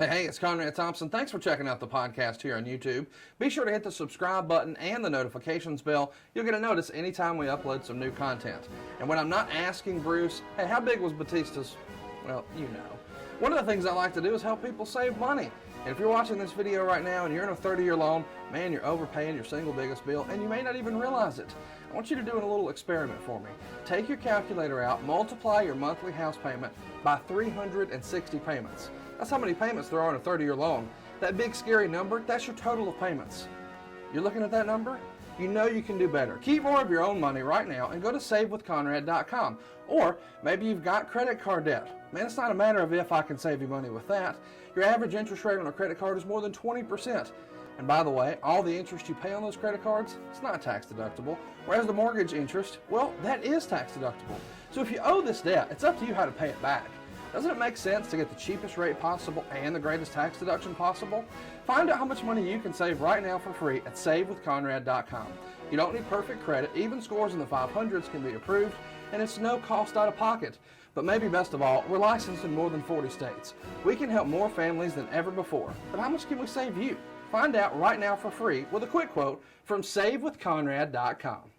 Hey, it's Conrad Thompson. Thanks for checking out the podcast here on YouTube. Be sure to hit the subscribe button and the notifications bell. You'll get a notice anytime we upload some new content. And when I'm not asking Bruce, hey, how big was Batista's? Well, you know. One of the things I like to do is help people save money. And if you're watching this video right now and you're in a 30-year loan, man, you're overpaying your single biggest bill and you may not even realize it. I want you to do a little experiment for me. Take your calculator out, multiply your monthly house payment by 360 payments. That's how many payments there are in a 30-year loan. That big scary number, that's your total of payments. You're looking at that number? You know you can do better. Keep more of your own money right now and go to savewithconrad.com. Or maybe you've got credit card debt. Man, it's not a matter of if I can save you money with that. Your average interest rate on a credit card is more than 20%. And by the way, all the interest you pay on those credit cards, it's not tax deductible. Whereas the mortgage interest, well, that is tax deductible. So if you owe this debt, it's up to you how to pay it back. Doesn't it make sense to get the cheapest rate possible and the greatest tax deduction possible? Find out how much money you can save right now for free at savewithconrad.com. You don't need perfect credit. Even scores in the 500s can be approved, and it's no cost out of pocket. But maybe best of all, we're licensed in more than 40 states. We can help more families than ever before. But how much can we save you? Find out right now for free with a quick quote from savewithconrad.com.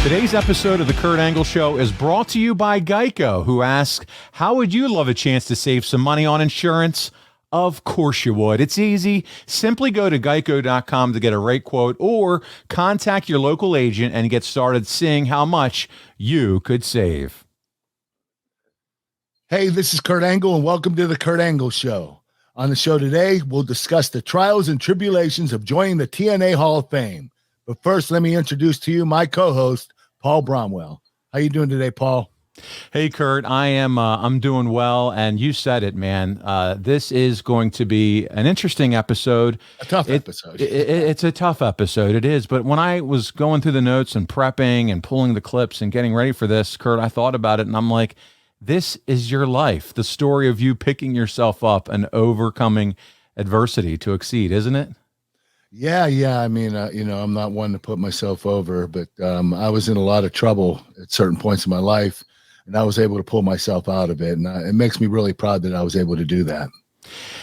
Today's episode of The Kurt Angle Show is brought to you by Geico, who asks, how would you love a chance to save some money on insurance? Of course you would. It's easy. Simply go to geico.com to get a rate quote or contact your local agent and get started seeing how much you could save. Hey, this is Kurt Angle, and welcome to The Kurt Angle Show. On the show today, we'll discuss the trials and tribulations of joining the TNA Hall of Fame. But first, let me introduce to you my co-host, Paul Bromwell. How you doing today, Paul? Hey, Kurt, I'm doing well, and you said it, man. This is going to be an interesting episode. A tough episode. It's a tough episode. It is. But when I was going through the notes and prepping and pulling the clips and getting ready for this, Kurt, I thought about it, and I'm like, this is your life, the story of you picking yourself up and overcoming adversity to exceed, isn't it? Yeah. I mean, I'm not one to put myself over, but I was in a lot of trouble at certain points in my life, and I was able to pull myself out of it. And it makes me really proud that I was able to do that.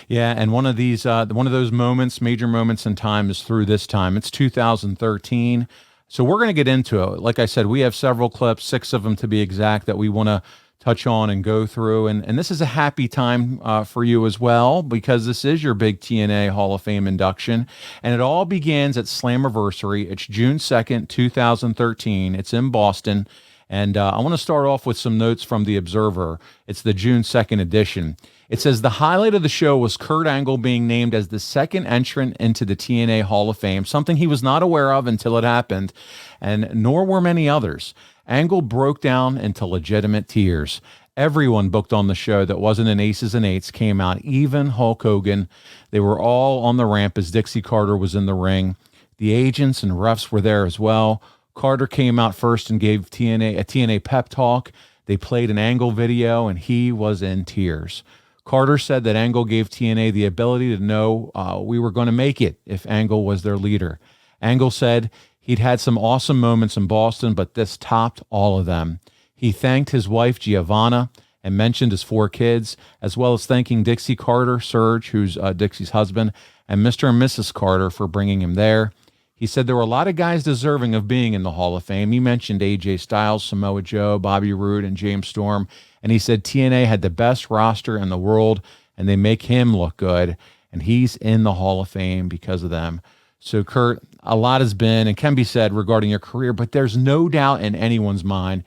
Yeah. And one of those moments, major moments in time is through this time. It's 2013. So we're going to get into it. Like I said, we have several clips, 6 of them to be exact, that we want to touch on and go through. And this is a happy time for you as well, because this is your big TNA Hall of Fame induction. And it all begins at Slammiversary. It's June 2nd, 2013. It's in Boston. And I want to start off with some notes from The Observer. It's the June 2nd edition. It says, the highlight of the show was Kurt Angle being named as the second entrant into the TNA Hall of Fame, something he was not aware of until it happened, and nor were many others. Angle broke down into legitimate tears. Everyone booked on the show that wasn't an Aces and Eights came out, even Hulk Hogan. They were all on the ramp as Dixie Carter was in the ring. The agents and refs were there as well. Carter came out first and gave TNA a TNA pep talk. They played an Angle video, and he was in tears. Carter said that Angle gave TNA the ability to know we were going to make it if Angle was their leader. Angle said he'd had some awesome moments in Boston, but this topped all of them. He thanked his wife, Giovanna, and mentioned his 4 kids, as well as thanking Dixie Carter, Serge, who's Dixie's husband, and Mr. and Mrs. Carter for bringing him there. He said there were a lot of guys deserving of being in the Hall of Fame. He mentioned AJ Styles, Samoa Joe, Bobby Roode, and James Storm. And he said TNA had the best roster in the world, and they make him look good. And he's in the Hall of Fame because of them. So, Kurt, a lot has been and can be said regarding your career, but there's no doubt in anyone's mind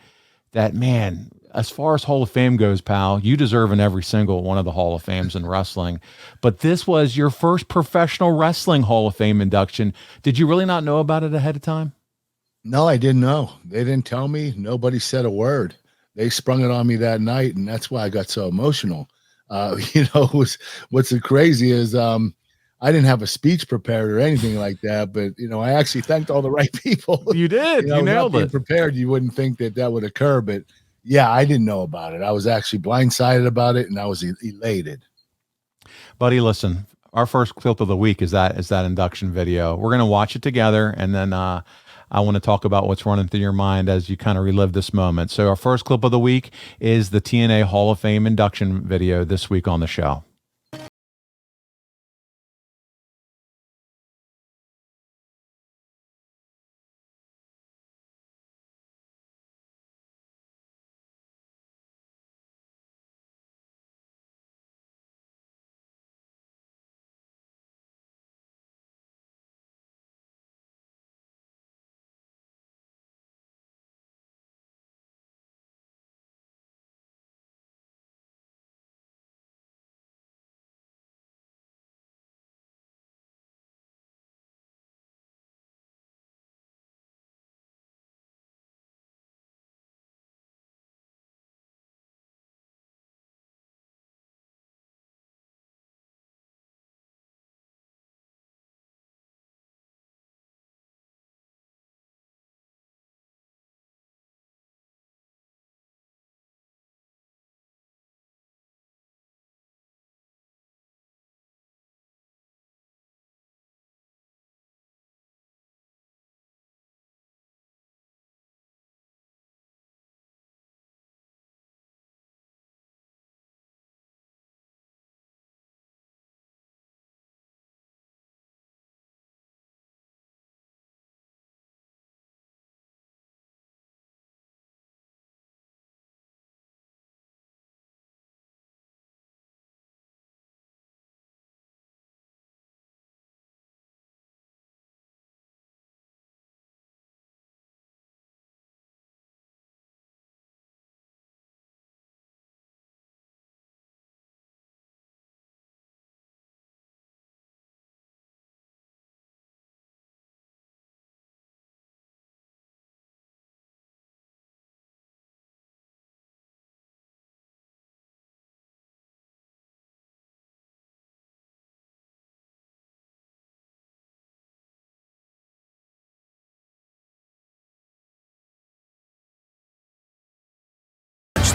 that, man, as far as Hall of Fame goes, pal, you deserve in every single one of the Hall of Fames in wrestling. But this was your first professional wrestling Hall of Fame induction. Did you really not know about it ahead of time? No, I didn't know. They didn't tell me. Nobody said a word. They sprung it on me that night, and that's why I got so emotional. What's crazy is I didn't have a speech prepared or anything like that, but I actually thanked all the right people. You did. You nailed being it. Prepared, you wouldn't think that would occur, but yeah, I didn't know about it. I was actually blindsided about it, and I was elated. Buddy, listen, our first clip of the week is that induction video. We're going to watch it together, and then I want to talk about what's running through your mind as you kind of relive this moment. So our first clip of the week is the TNA Hall of Fame induction video this week on the show.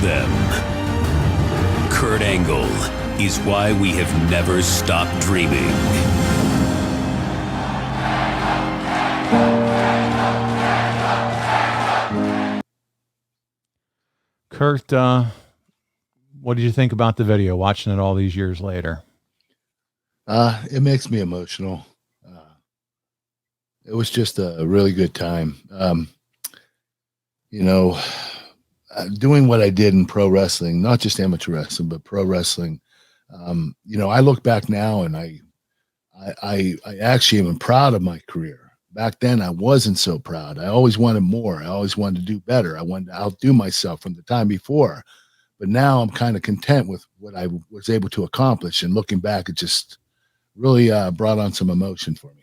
Them. Kurt Angle is why we have never stopped dreaming. Kurt, what did you think about the video, watching it all these years later? It makes me emotional. It was just a really good time. Doing what I did in pro wrestling, not just amateur wrestling, but pro wrestling. I look back now and I actually am proud of my career. Back then I wasn't so proud. I always wanted more. I always wanted to do better. I wanted to outdo myself from the time before, but now I'm kind of content with what I was able to accomplish. And looking back, it just really brought on some emotion for me.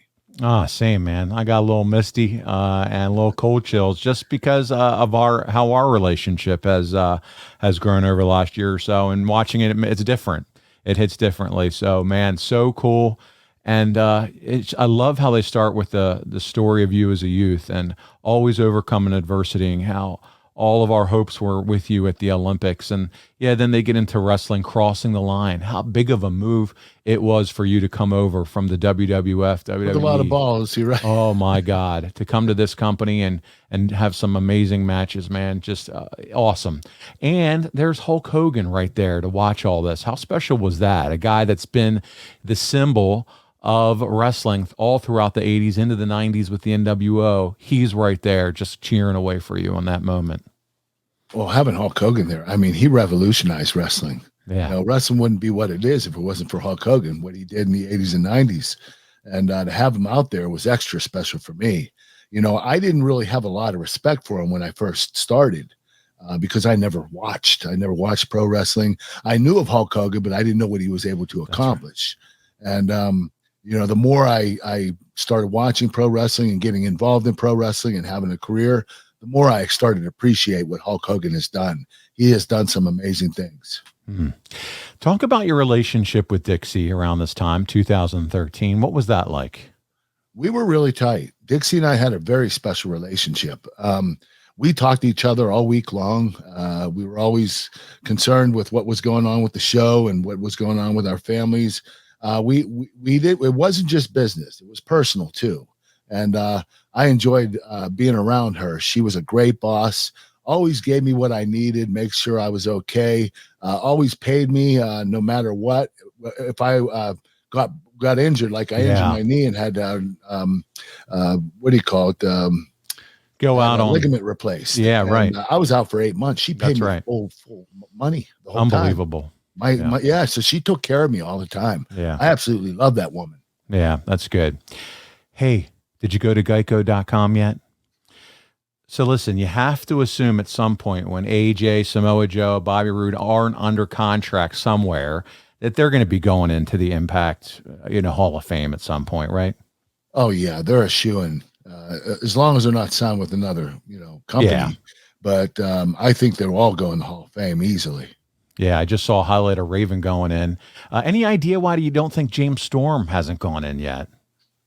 Same, man. I got a little misty and a little cold chills just because of how our relationship has grown over the last year or so. And watching it, it's different. It hits differently. So, man, so cool. And I love how they start with the story of you as a youth and always overcoming adversity, and how all of our hopes were with you at the Olympics. And yeah, then they get into wrestling, crossing the line. How big of a move it was for you to come over from the WWF, WWE. With a lot of balls, you're right. Oh my God, to come to this company and have some amazing matches, man. Just awesome. And there's Hulk Hogan right there to watch all this. How special was that? A guy that's been the symbol of wrestling all throughout the 80s into the 90s with the NWO. He's right there just cheering away for you on that moment. Well, having Hulk Hogan there, I mean, he revolutionized wrestling. Yeah. Wrestling wouldn't be what it is if it wasn't for Hulk Hogan, what he did in the 80s and 90s. And to have him out there was extra special for me. I didn't really have a lot of respect for him when I first started because I never watched pro wrestling. I knew of Hulk Hogan, but I didn't know what he was able to accomplish. Right. And, the more I started watching pro wrestling and getting involved in pro wrestling and having a career, the more I started to appreciate what Hulk Hogan has done. He has done some amazing things. Talk about your relationship with Dixie around this time, 2013. What was that like? We were really tight. Dixie and I had a very special relationship. We talked to each other all week long. We were always concerned with what was going on with the show and what was going on with our families. We did. It wasn't just business; it was personal too. And I enjoyed being around her. She was a great boss. Always gave me what I needed, make sure I was okay. Always paid me no matter what. If I got injured, like I injured my knee and had what do you call it? Go out on ligament replaced. Yeah, and, right. I was out for 8 months. She paid me full money the whole Unbelievable. time. So she took care of me all the time. Yeah. I absolutely love that woman. Yeah, that's good. Hey, did you go to geico.com yet? So listen, you have to assume at some point when AJ, Samoa Joe, Bobby Roode aren't under contract somewhere that they're going to be going into the Impact, Hall of Fame at some point, right? Oh yeah, they're a shoo-in. As long as they're not signed with another, company. Yeah. But I think they'll all go in the Hall of Fame easily. Yeah, I just saw a highlight of Raven going in. Any idea why you don't think James Storm hasn't gone in yet?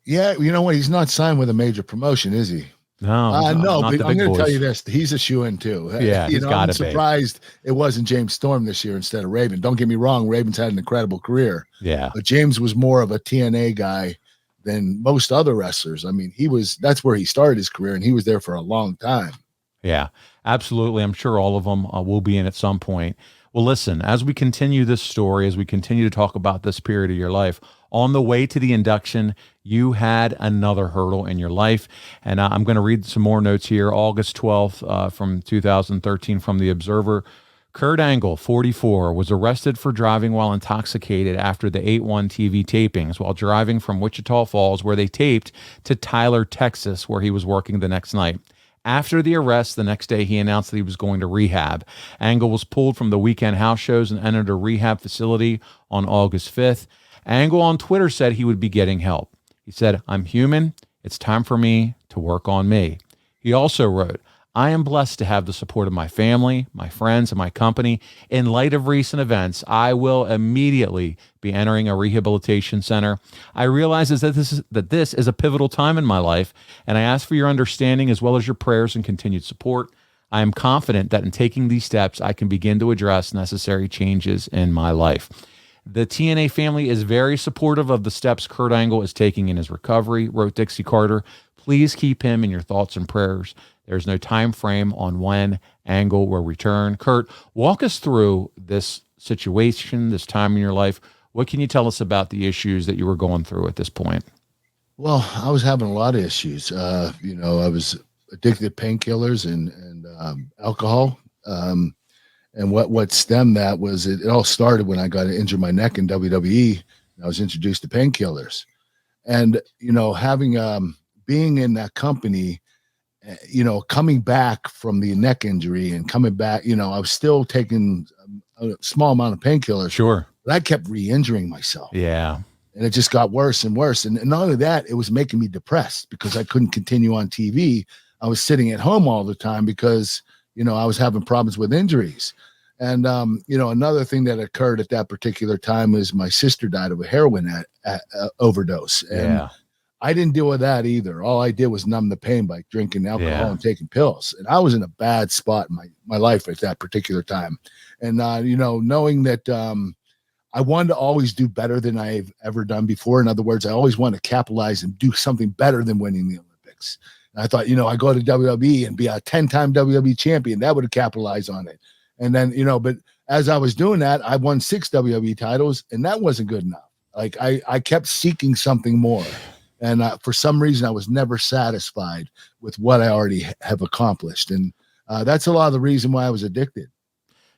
Yeah, you know what? He's not signed with a major promotion, is he? No, no, not but the I'm big going to tell boys. you this. He's a shoo-in too. Yeah, he's got I'm to be. surprised it wasn't James Storm this year instead of Raven. Don't get me wrong. Raven's had an incredible career. Yeah. But James was more of a TNA guy than most other wrestlers. I mean, that's where he started his career, and he was there for a long time. Yeah, absolutely. I'm sure all of them will be in at some point. Well, listen, as we continue this story, as we continue to talk about this period of your life, on the way to the induction, you had another hurdle in your life. And I'm going to read some more notes here. August 12th from 2013 from The Observer. Kurt Angle, 44, was arrested for driving while intoxicated after the 8-1 TV tapings while driving from Wichita Falls, where they taped, to Tyler, Texas, where he was working the next night. After the arrest, the next day, he announced that he was going to rehab. Angle was pulled from the weekend house shows and entered a rehab facility on August 5th. Angle on Twitter said he would be getting help. He said, "I'm human. It's time for me to work on me." He also wrote, "I am blessed to have the support of my family, my friends, and my company. In light of recent events, I will immediately be entering a rehabilitation center. I realize that this is a pivotal time in my life, and I ask for your understanding as well as your prayers and continued support. I am confident that in taking these steps, I can begin to address necessary changes in my life." The TNA family is very supportive of the steps Kurt Angle is taking in his recovery, wrote Dixie Carter. Please keep him in your thoughts and prayers. There's no time frame on when Angle will return. Kurt, walk us through this situation, this time in your life. What can you tell us about the issues that you were going through at this point? Well, I was having a lot of issues. I was addicted to painkillers and alcohol. And what stemmed that was it all started when I got injured my neck in WWE. I was introduced to painkillers, and having being in that company, coming back from the neck injury and coming back, I was still taking a small amount of painkillers. Sure, but I kept re-injuring myself. Yeah, and it just got worse and worse. And not only that, it was making me depressed because I couldn't continue on TV. I was sitting at home all the time because I was having problems with injuries. And, another thing that occurred at that particular time is my sister died of a heroin overdose. And I didn't deal with that either. All I did was numb the pain by drinking alcohol and taking pills. And I was in a bad spot in my life at that particular time. And, knowing that I wanted to always do better than I've ever done before. In other words, I always want to capitalize and do something better than winning the Olympics. And I thought, I go to WWE and be a 10-time WWE champion. That would have capitalized on it. And then, but as I was doing that, I won 6 WWE titles, and that wasn't good enough. Like I kept seeking something more. And for some reason, I was never satisfied with what I already have accomplished. And that's a lot of the reason why I was addicted.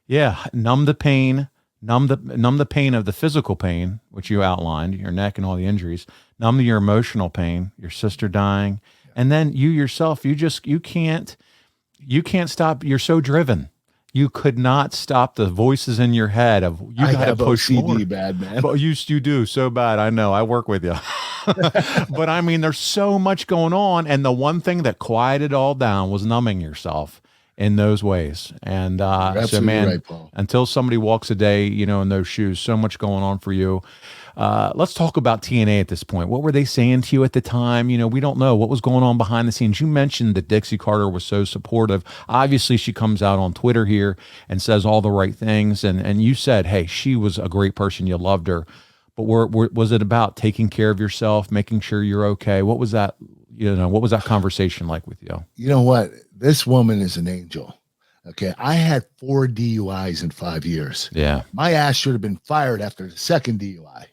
Yeah. Numb the pain, numb the pain of the physical pain, which you outlined, your neck and all the injuries, numb your emotional pain, your sister dying. Yeah. And then you yourself, you can't stop. You're so driven. You could not stop the voices in your head of you got to push OCD more. Bad, man. But you do so bad. I know. I work with you. But I mean, there's so much going on, and the one thing that quieted it all down was numbing yourself. in those ways. And so, man, right, Paul. until somebody walks a day, in those shoes, so much going on for you. Let's talk about TNA at this point. What were they saying to you at the time? We don't know what was going on behind the scenes. You mentioned that Dixie Carter was so supportive. Obviously, she comes out on Twitter here and says all the right things. And you said, hey, she was a great person. You loved her. But was it about taking care of yourself, making sure you're okay? What was that? What was that conversation like with you? You know what? This woman is an angel. Okay. I had 4 DUIs in 5 years. Yeah. My ass should have been fired after the second DUI.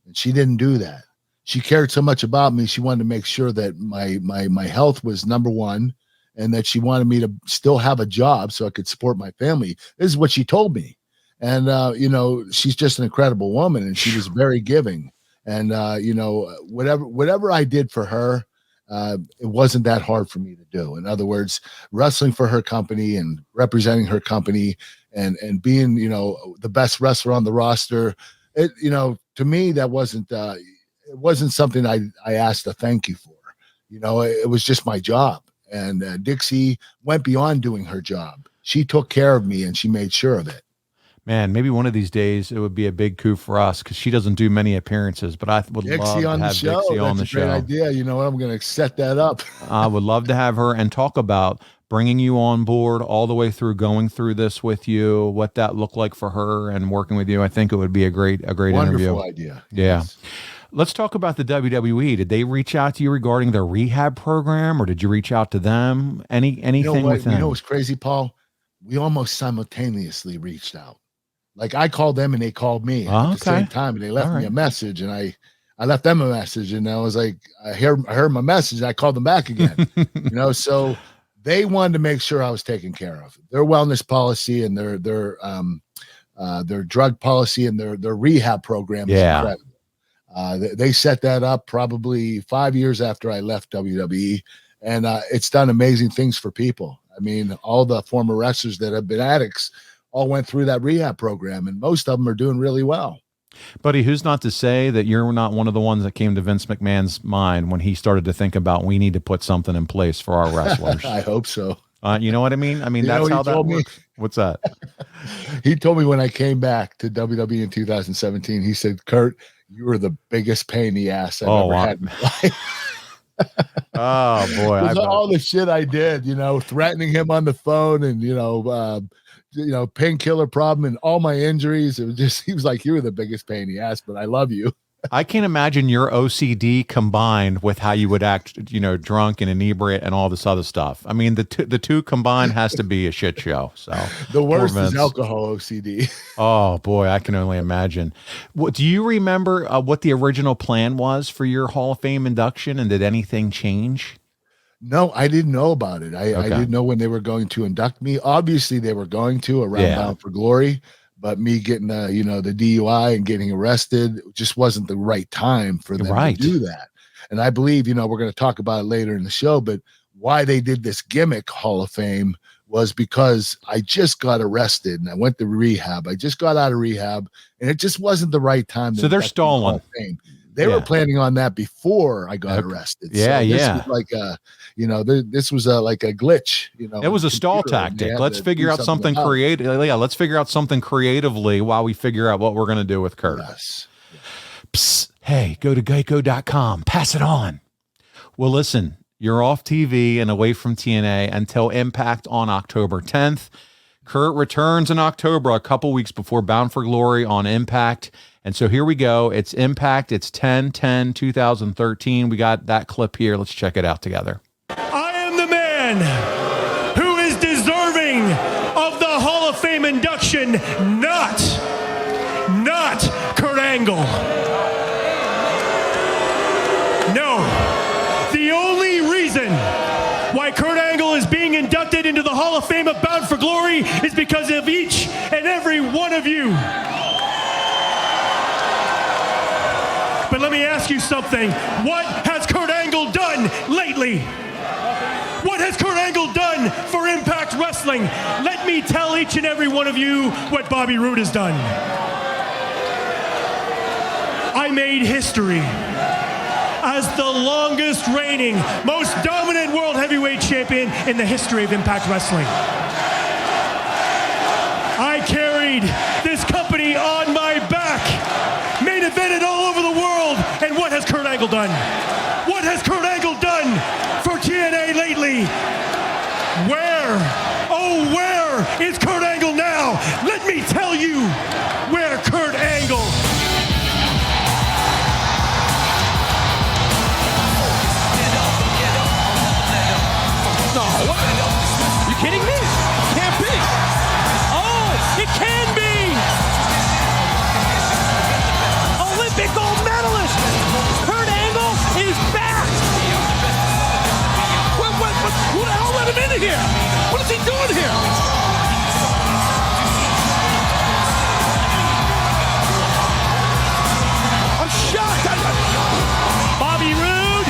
And she didn't do that. She cared so much about me. She wanted to make sure that my health was number one, and that she wanted me to still have a job so I could support my family. This is what she told me. And, she's just an incredible woman, and she was very giving. And, whatever I did for her, it wasn't that hard for me to do. In other words, wrestling for her company and representing her company and being, the best wrestler on the roster, to me, that wasn't, it wasn't something I asked a thank you for. It was just my job. And Dixie went beyond doing her job. She took care of me, and she made sure of it. Man, maybe one of these days it would be a big coup for us, because she doesn't do many appearances, but I would love to have Dixie on the show. That's a great idea. You know what? I'm going to set that up. I would love to have her and talk about bringing you on board all the way through, going through this with you, what that looked like for her and working with you. I think it would be a great interview. Wonderful idea. Yeah. Yes. Let's talk about the WWE. Did they reach out to you regarding their rehab program, or did you reach out to them? Anything with them? You know what's crazy, Paul? We almost simultaneously reached out. Like, I called them and they called me at the same time, and they left me a message, and I left them a message, and I was like, I heard my message, and I called them back again. So they wanted to make sure I was taken care of. Their wellness policy and their drug policy and their rehab program is incredible. They set that up probably 5 years after I left WWE, and it's done amazing things for people. I mean, all the former wrestlers that have been addicts all went through that rehab program, and most of them are doing really well. Buddy, who's not to say that you're not one of the ones that came to Vince McMahon's mind when he started to think about, we need to put something in place for our wrestlers? I hope so. You know what I mean? That's how that works. What's that? He told me when I came back to WWE in 2017, he said, Kurt, you were the biggest pain in the ass I've ever had in my life. Oh, boy. All the shit I did, threatening him on the phone, and, painkiller problem and all my injuries. It was just, he was like, you were the biggest pain in the ass, but I love you. I can't imagine your OCD combined with how you would act, drunk and inebriate and all this other stuff. I mean, the two combined has to be a shit show. So the worst is alcohol OCD. Oh boy, I can only imagine. Do you remember what the original plan was for your Hall of Fame induction, and did anything change? No, I didn't know about it. I didn't know when they were going to induct me. Obviously, they were going to around Bound for Glory, but me getting the DUI and getting arrested just wasn't the right time for them to do that. And I believe, we're going to talk about it later in the show, but why they did this gimmick Hall of Fame was because I just got arrested and I went to rehab. I just got out of rehab, and it just wasn't the right time. So they're stalling. They were planning on that before I got arrested. Yeah, so this was like this was like a glitch. It was a stall tactic. Let's figure out something creative. Yeah, let's figure out something creatively while we figure out what we're going to do with Kurt. Yes. Psst, hey, go to geico.com. Pass it on. Well, listen, you're off TV and away from TNA until Impact on October 10th. Kurt returns in October, a couple weeks before Bound for Glory on Impact. And so here we go. It's Impact. It's 10/10/2013. We got that clip here. Let's check it out together. I am the man who is deserving of the Hall of Fame induction, not Kurt Angle. No. The only reason why Kurt Angle is being inducted into the Hall of Fame of Bound for Glory is because of each and every one of you. But let me ask you something. What has Kurt Angle done lately? What has Kurt Angle done for Impact Wrestling? Let me tell each and every one of you what Bobby Roode has done. I made history. as the longest reigning, most dominant world heavyweight champion in the history of Impact Wrestling. I carried this company on my back, main evented all over the world, and what has Kurt Angle done? What has Kurt Angle done for TNA lately? Where, oh where is Kurt Angle now? Let me tell you where Kurt Angle. No, what? You kidding me? Can't be. Oh, it can be. Olympic gold medalist. Kurt Angle is back. Who the hell let him into here? What is he doing here? I'm shocked. Bobby Roode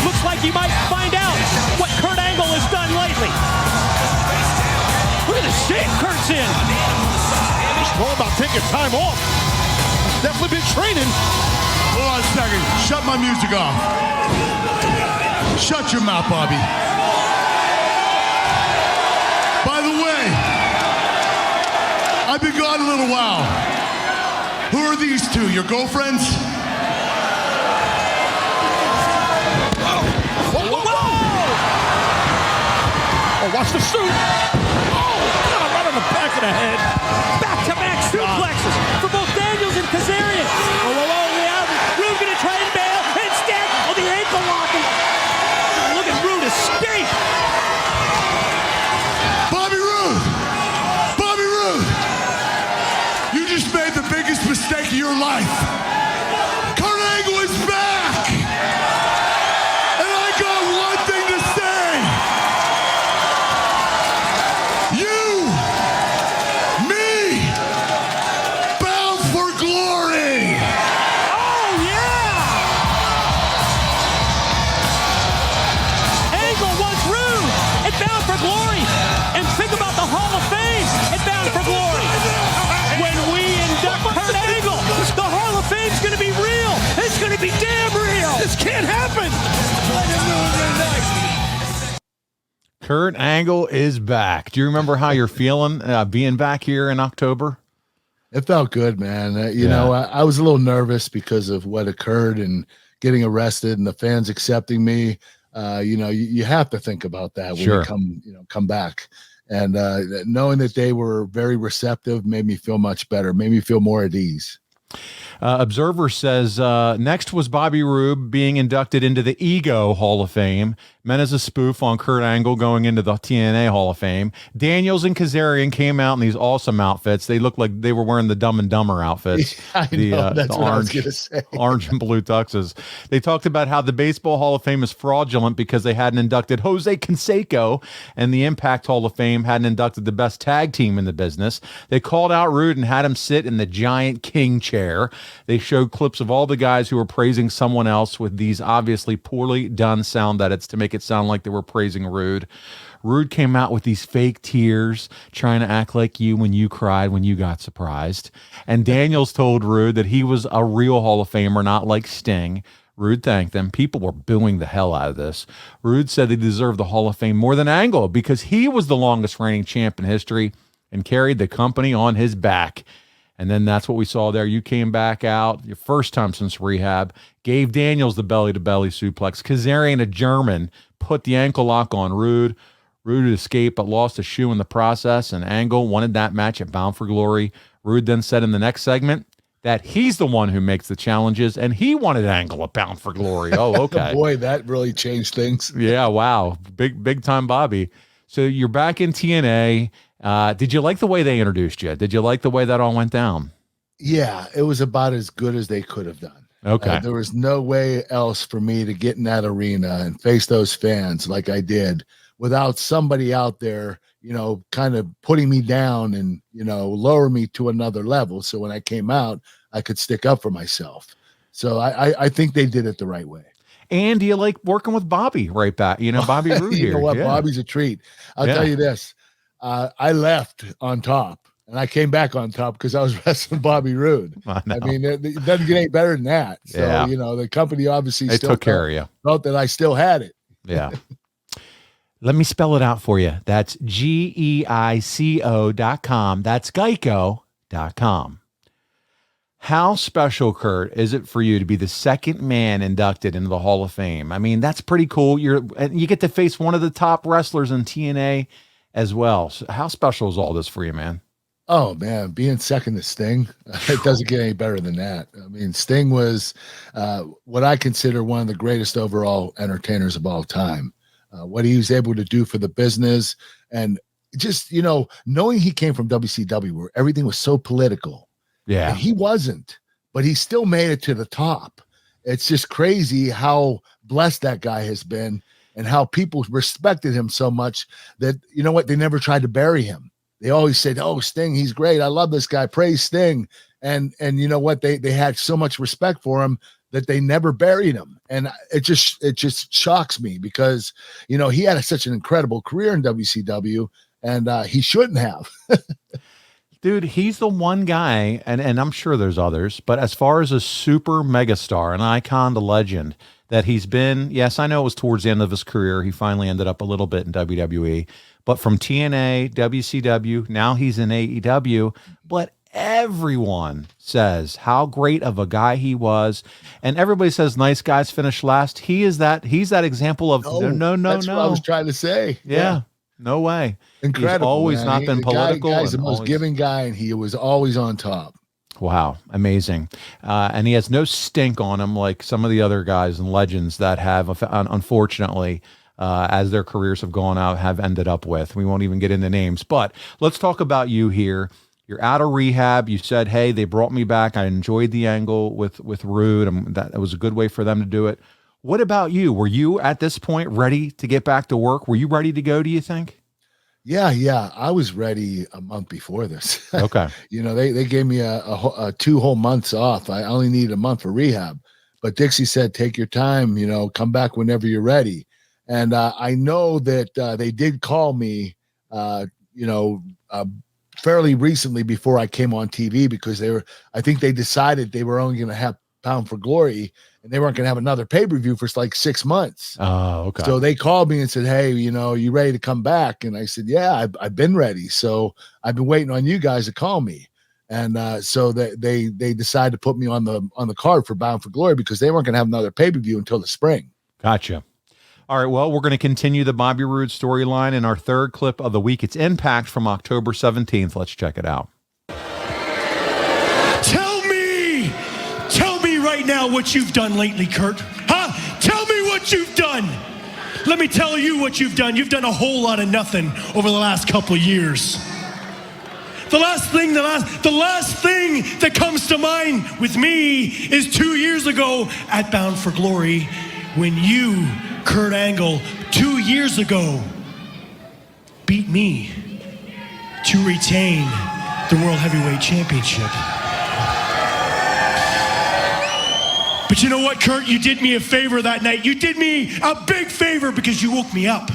looks like he might find out what Kurt Angle has done lately. Look at the shape Kurt's in. He's more about taking time off. He's definitely been training. Hold on a second. Shut my music off. Shut your mouth, Bobby. By the way, I've been gone a little while. Who are these two? Your girlfriends? Oh, watch the suit. Oh, God, right on the back of the head. Back-to-back suplexes for both Daniels and Kazarian. Oh, we have Rude going to try and bail. Instead, the ankle locking. Look at Rude escape. Bobby Roode! Bobby Roode! You just made the biggest mistake of your life. Kurt Angle is back! And I got one thing to say. You, me, bound for glory. Oh, yeah. Angle wants Rude and bound for glory. And think about the Hall of Fame and bound for glory. When we induct Kurt Angle, the Hall of Fame's going to be real. It's going to be damn real. This can't happen. Kurt Angle is back. Do you remember how you're feeling being back here in October? It felt good, man. You know, I was a little nervous because of what occurred and getting arrested and the fans accepting me. You know, you have to think about that when Sure. you come back. And knowing that they were very receptive made me feel much better, made me feel more at ease. Observer says next was Bobby Roode being inducted into the Ego Hall of Fame, meant as a spoof on Kurt Angle going into the TNA Hall of Fame. Daniels and Kazarian came out in these awesome outfits. They looked like they were wearing the Dumb and Dumber outfits. I know, that's what I was going to say. Orange and blue tuxes. They talked about how the Baseball Hall of Fame is fraudulent because they hadn't inducted Jose Canseco, and the Impact Hall of Fame hadn't inducted the best tag team in the business. They called out Roode and had him sit in the giant king chair. They showed clips of all the guys who were praising someone else with these obviously poorly done sound edits to make it sound like they were praising Roode. Roode came out with these fake tears, trying to act like you when you cried when you got surprised. And Daniels told Roode that he was a real Hall of Famer, not like Sting. Roode thanked them. People were booing the hell out of this. Roode said he deserved the Hall of Fame more than Angle because he was the longest reigning champ in history and carried the company on his back. And then that's what we saw there. You came back out, your first time since rehab, gave Daniels the belly-to-belly suplex. Kazarian, a German, put the ankle lock on Roode. Roode escaped but lost a shoe in the process, and Angle wanted that match at Bound for Glory. Roode then said in the next segment that he's the one who makes the challenges, and he wanted Angle at Bound for Glory. Oh, okay. Boy, that really changed things. Yeah, wow. Big time Bobby. So you're back in TNA. Did you like the way they introduced you? Did you like the way that all went down? Yeah, it was about as good as they could have done. Okay. There was no way else for me to get in that arena and face those fans like I did without somebody out there, you know, kind of putting me down and, you know, lower me to another level. So when I came out, I could stick up for myself. So I think they did it the right way. And do you like working with Bobby right back? You know, Bobby Roode here. You know what? Yeah. Bobby's a treat. I'll tell you this. I left on top. and I came back on top because I was wrestling Bobby Roode. I mean, it doesn't get any better than that. So, the company obviously they still took care of you. Felt that I still had it. Yeah. Let me spell it out for you. That's GEICO.com. That's Geico.com. How special, Kurt, is it for you to be the second man inducted into the Hall of Fame? I mean, that's pretty cool. You get to face one of the top wrestlers in TNA as well. So how special is all this for you, man? Oh, man, being second to Sting, it doesn't get any better than that. I mean, Sting was what I consider one of the greatest overall entertainers of all time. What he was able to do for the business, and just, knowing he came from WCW where everything was so political. Yeah. And he wasn't, but he still made it to the top. It's just crazy how blessed that guy has been and how people respected him so much that, they never tried to bury him. They always said, "Oh, Sting, he's great. I love this guy. Praise Sting." And you know what? They had so much respect for him that they never buried him. And it just shocks me because, he had such an incredible career in WCW, and he shouldn't have. Dude, he's the one guy, and I'm sure there's others, but as far as a super megastar, an icon, the legend that he's been, yes, I know it was towards the end of his career. He finally ended up a little bit in WWE, but from TNA, WCW, now he's in AEW, but everyone says how great of a guy he was, and everybody says nice guys finish last. He's that example of no. That's what I was trying to say. Yeah. No way. Incredible. He's always not been political. He's the most giving guy, and he was always on top. Wow. Amazing. And he has no stink on him like some of the other guys and legends that have, unfortunately, as their careers have gone out, have ended up with. We won't even get into names. But let's talk about you here. You're out of rehab. You said, hey, they brought me back. I enjoyed the angle with Rude, and that was a good way for them to do it. What about you? Were you at this point ready to get back to work? Were you ready to go, do you think? Yeah. I was ready a month before this. Okay. They gave me a 2 whole months off. I only needed a month for rehab. But Dixie said, take your time, come back whenever you're ready. And I know that they did call me, fairly recently before I came on TV because I think they decided they were only going to have Bound for Glory, and they weren't going to have another pay-per-view for like 6 months. Oh, okay. So they called me and said, hey, you ready to come back? And I said, yeah, I've been ready. So I've been waiting on you guys to call me. And so they decided to put me on the card for Bound for Glory because they weren't going to have another pay-per-view until the spring. Gotcha. All right, well, we're going to continue the Bobby Roode storyline in our third clip of the week. It's Impact from October 17th. Let's check it out. Tell me right now what you've done lately, Kurt. Huh? Tell me what you've done. Let me tell you what you've done. You've done a whole lot of nothing over the last couple of years. The last thing that comes to mind with me is 2 years ago at Bound for Glory when you, Kurt Angle, 2 years ago beat me to retain the World Heavyweight Championship. But you know what, Kurt? You did me a favor that night. You did me a big favor because you woke me up.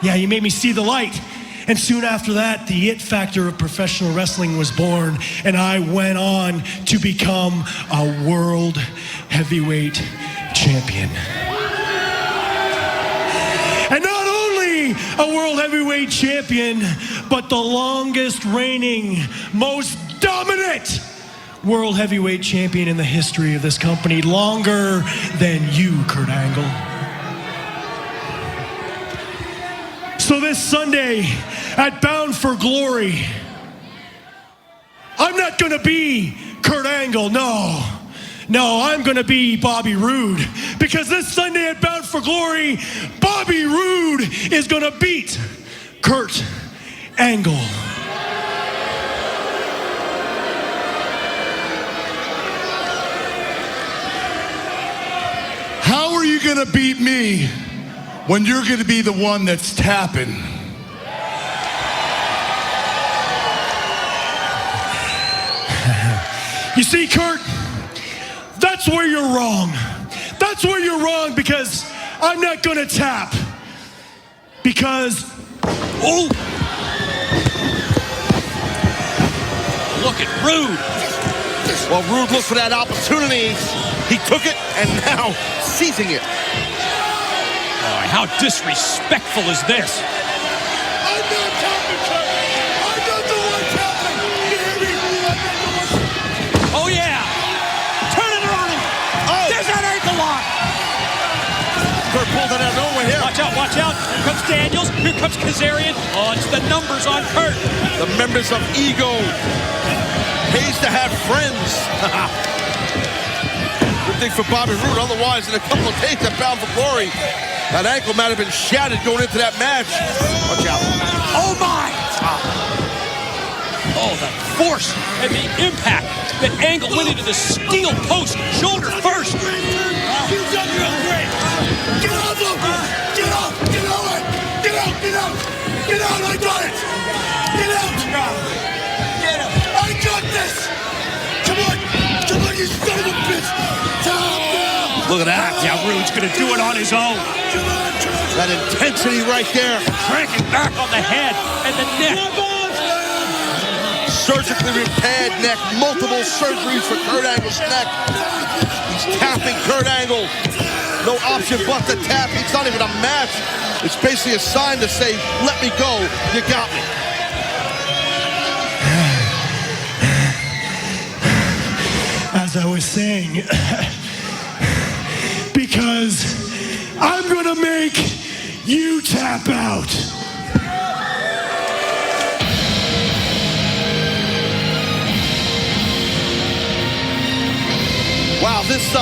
Yeah, you made me see the light. And soon after that, the it factor of professional wrestling was born, and I went on to become a world heavyweight champion. And not only a world heavyweight champion, but the longest reigning, most dominant world heavyweight champion in the history of this company, longer than you, Kurt Angle. So this Sunday at Bound for Glory, I'm not gonna be Kurt Angle, no, I'm gonna be Bobby Roode, because this Sunday at Bound for Glory, Bobby Roode is gonna beat Kurt Angle. How are you going to beat me when you're going to be the one that's tapping? You see, Kurt, that's where you're wrong. That's where you're wrong, because I'm not going to tap. Because, look at Rude. Well, Rude looked for that opportunity. He took it, and now seizing it. Oh, how disrespectful is this? I'm not tapping, Kurt. I'm not the one tapping. You hear me? I'm not the one. Oh, yeah. Turn it around. Oh. There's that ankle lock. Kurt pulled it out of nowhere here. Watch out, watch out. Here comes Daniels. Here comes Kazarian. Oh, it's the numbers on Kurt. The members of Ego. Pays to have friends. Good thing for Bobby Roode. Otherwise, in a couple of days at Bound for Glory, that ankle might have been shattered going into that match. Watch out. Oh, my. Oh, the force and the impact. The angle went into the steel post, shoulder first. You've done real great. Get off of me. Get off. Get on. Get out. Get out. Get out. I got it. Get out. Get out. I got this. Come on. Come on, you son of a bitch. Look at that. Yeah, Rude's going to do it on his own. That intensity right there. Cranking back on the head and the neck. Surgically repaired neck. Multiple surgeries for Kurt Angle's neck. He's tapping Kurt Angle. No option but to tap. It's not even a match. It's basically a sign to say, let me go. You got me. As I was saying, because I'm gonna make you tap out. Wow, this,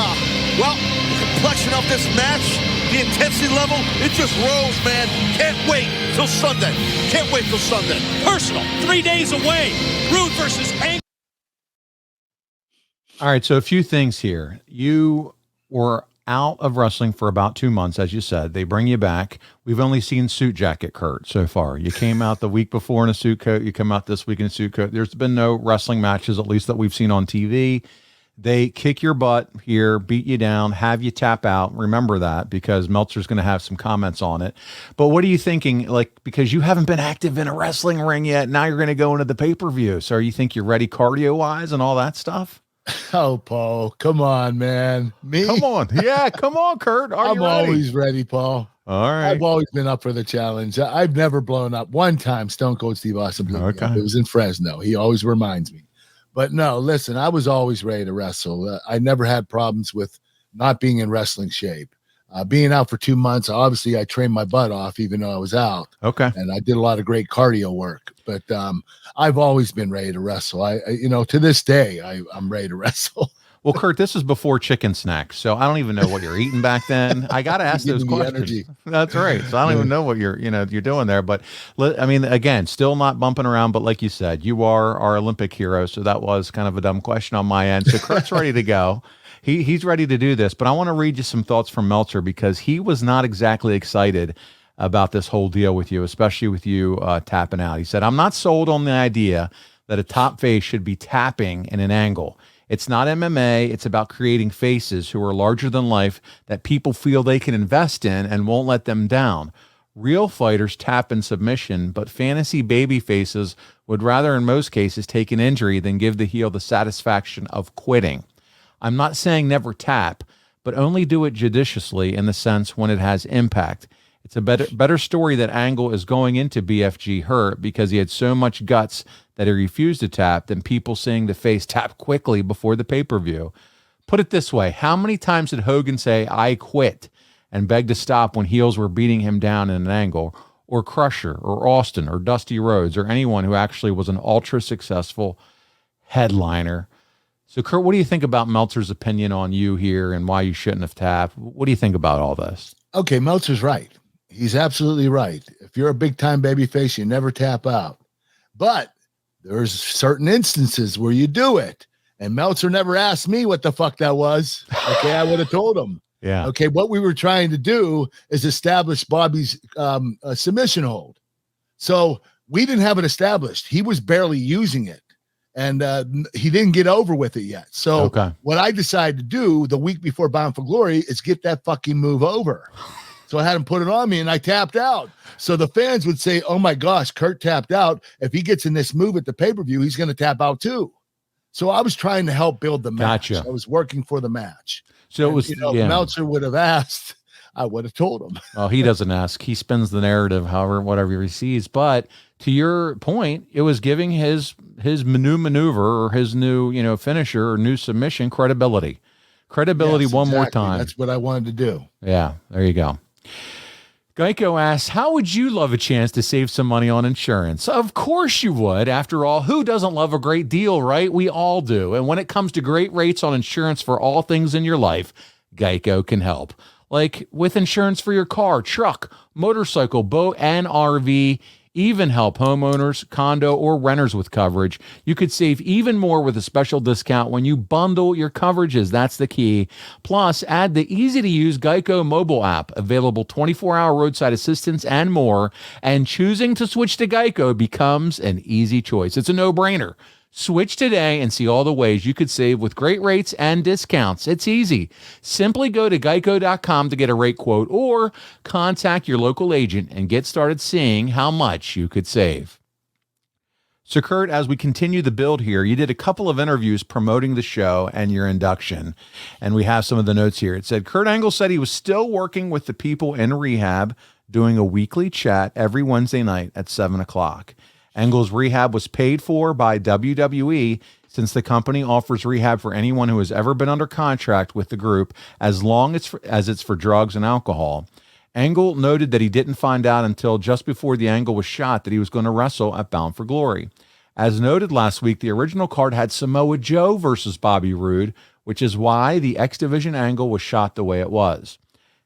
well, the complexion of this match, the intensity level, it just rose, man. Can't wait till Sunday. Can't wait till Sunday. Personal, 3 days away. Rude versus Angle. All right, so a few things here. You were out of wrestling for about 2 months, as you said. They bring you back. We've only seen suit jacket Kurt so far. You came out the week before in a suit coat. You come out this week in a suit coat. There's been no wrestling matches, at least that we've seen on TV. They kick your butt here, beat you down, have you tap out. Remember that, because Meltzer's going to have some comments on it. But what are you thinking? Like, because you haven't been active in a wrestling ring yet, now you're going to go into the pay-per-view. So you think you're ready cardio-wise and all that stuff? Oh, Paul, come on, man. Me? Come on. Yeah, come on, Kurt. I'm always ready, Paul. All right. I've always been up for the challenge. I've never blown up. One time, Stone Cold Steve Austin blew me up. It was in Fresno. He always reminds me. But no, listen, I was always ready to wrestle. I never had problems with not being in wrestling shape. Being out for 2 months, obviously I trained my butt off even though I was out. Okay. And I did a lot of great cardio work. But I've always been ready to wrestle. To this day, I'm ready to wrestle. Well, Kurt, this is before chicken snacks, so I don't even know what you're eating back then. I got to ask those questions. Energy. That's right. So I don't even know what you're doing there. But I mean, again, still not bumping around. But like you said, you are our Olympic hero, so that was kind of a dumb question on my end. So Kurt's ready to go. He's ready to do this. But I want to read you some thoughts from Meltzer, because he was not exactly excited about this whole deal with you, especially with you tapping out. He said, "I'm not sold on the idea that a top face should be tapping in an angle. It's not MMA. It's about creating faces who are larger than life that people feel they can invest in and won't let them down. Real fighters tap in submission, but fantasy baby faces would rather, in most cases, take an injury than give the heel the satisfaction of quitting. I'm not saying never tap, but only do it judiciously in the sense when it has impact. It's a better story that Angle is going into BFG hurt because he had so much guts that he refused to tap than people seeing the face tap quickly before the pay-per-view. Put it this way, how many times did Hogan say, 'I quit,' and beg to stop when heels were beating him down in an angle, or Crusher, or Austin, or Dusty Rhodes, or anyone who actually was an ultra-successful headliner?" So, Kurt, what do you think about Meltzer's opinion on you here and why you shouldn't have tapped? What do you think about all this? Okay, Meltzer's right. He's absolutely right. If you're a big-time babyface, you never tap out. But there's certain instances where you do it. And Meltzer never asked me what the fuck that was. Okay, I would have told him. Yeah. Okay, what we were trying to do is establish Bobby's submission hold. So we didn't have it established. He was barely using it. And he didn't get over with it yet. So what I decided to do the week before Bound for Glory is get that fucking move over. So I had him put it on me and I tapped out. So the fans would say, "Oh my gosh, Kurt tapped out. If he gets in this move at the pay-per-view, he's going to tap out too." So I was trying to help build the match. Gotcha. I was working for the match. So it was, if Meltzer would have asked, I would have told him. Well, he doesn't ask. He spins the narrative, however, whatever he sees. But to your point, it was giving his new maneuver or his new, finisher or new submission credibility. Credibility Yes, one more exactly. time. That's what I wanted to do. Yeah, there you go. Geico asks, how would you love a chance to save some money on insurance? Of course you would. After all, who doesn't love a great deal, right? We all do. And when it comes to great rates on insurance for all things in your life, Geico can help. Like with insurance for your car, truck, motorcycle, boat, and RV, even help homeowners, condo, or renters with coverage. You could save even more with a special discount when you bundle your coverages. That's the key. Plus, add the easy-to-use Geico mobile app, available 24-hour roadside assistance and more, and choosing to switch to Geico becomes an easy choice. It's a no-brainer. Switch today and see all the ways you could save with great rates and discounts. It's easy. Simply go to geico.com to get a rate quote or contact your local agent and get started seeing how much you could save. So, Kurt, as we continue the build here, you did a couple of interviews promoting the show and your induction, and we have some of the notes here. It said, Kurt Angle said he was still working with the people in rehab, doing a weekly chat every Wednesday night at 7 o'clock. Angle's rehab was paid for by WWE since the company offers rehab for anyone who has ever been under contract with the group as long as it's for drugs and alcohol. Angle noted that he didn't find out until just before the Angle was shot that he was going to wrestle at Bound for Glory. As noted last week, the original card had Samoa Joe versus Bobby Roode, which is why the X Division Angle was shot the way it was.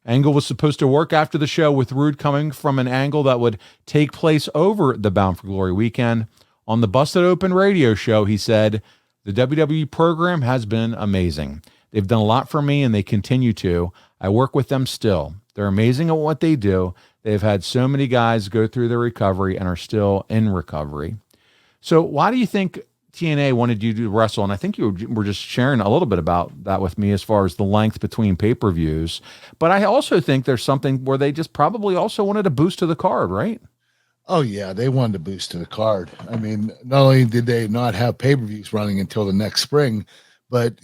Angle was supposed to work after the show with Roode coming from an angle that would take place over the Bound for Glory weekend. On the Busted Open radio show, he said, the WWE program has been amazing. They've done a lot for me and they continue to. I work with them still. They're amazing at what they do. They've had so many guys go through their recovery and are still in recovery. So why do you think TNA wanted you to wrestle? And I think you were just sharing a little bit about that with me as far as the length between pay-per-views. But I also think there's something where they just probably also wanted a boost to the card, right? Oh, yeah, they wanted a boost to the card. I mean, not only did they not have pay-per-views running until the next spring, but,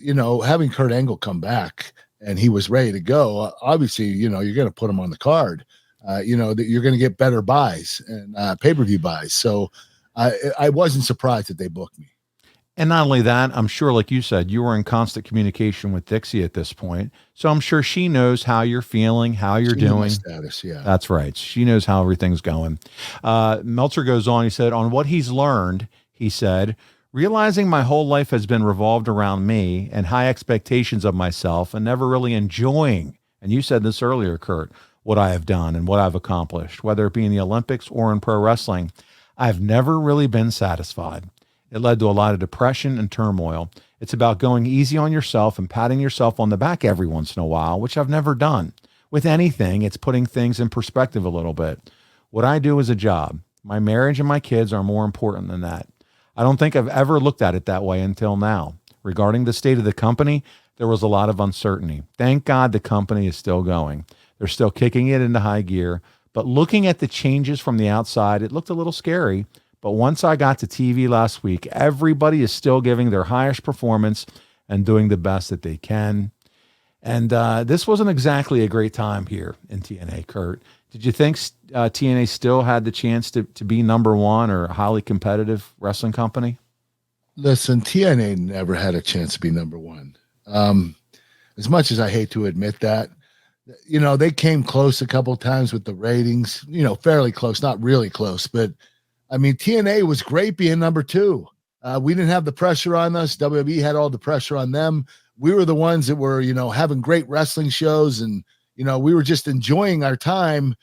having Kurt Angle come back and he was ready to go, obviously, you're going to put him on the card, that you're going to get better buys and pay-per-view buys. So I wasn't surprised that they booked me. And not only that, I'm sure, like you said, you were in constant communication with Dixie at this point. So I'm sure she knows how you're feeling, how you're doing. Status, yeah. That's right. She knows how everything's going. Meltzer goes on. He said, on what he's learned, he said, realizing my whole life has been revolved around me and high expectations of myself and never really enjoying, and you said this earlier, Kurt, what I have done and what I've accomplished, whether it be in the Olympics or in pro wrestling, I've never really been satisfied. It led to a lot of depression and turmoil. It's about going easy on yourself and patting yourself on the back every once in a while, which I've never done. With anything, it's putting things in perspective a little bit. What I do is a job. My marriage and my kids are more important than that. I don't think I've ever looked at it that way until now. Regarding the state of the company, there was a lot of uncertainty. Thank God the company is still going. They're still kicking it into high gear. But looking at the changes from the outside, it looked a little scary. But once I got to TV last week, everybody is still giving their highest performance and doing the best that they can. And this wasn't exactly a great time here in TNA, Kurt. Did you think TNA still had the chance to be number one or a highly competitive wrestling company? Listen, TNA never had a chance to be number one. As much as I hate to admit that, they came close a couple of times with the ratings, fairly close, not really close, but I mean, TNA was great being number two. We didn't have the pressure on us. WWE had all the pressure on them. We were the ones that were, having great wrestling shows and, we were just enjoying our time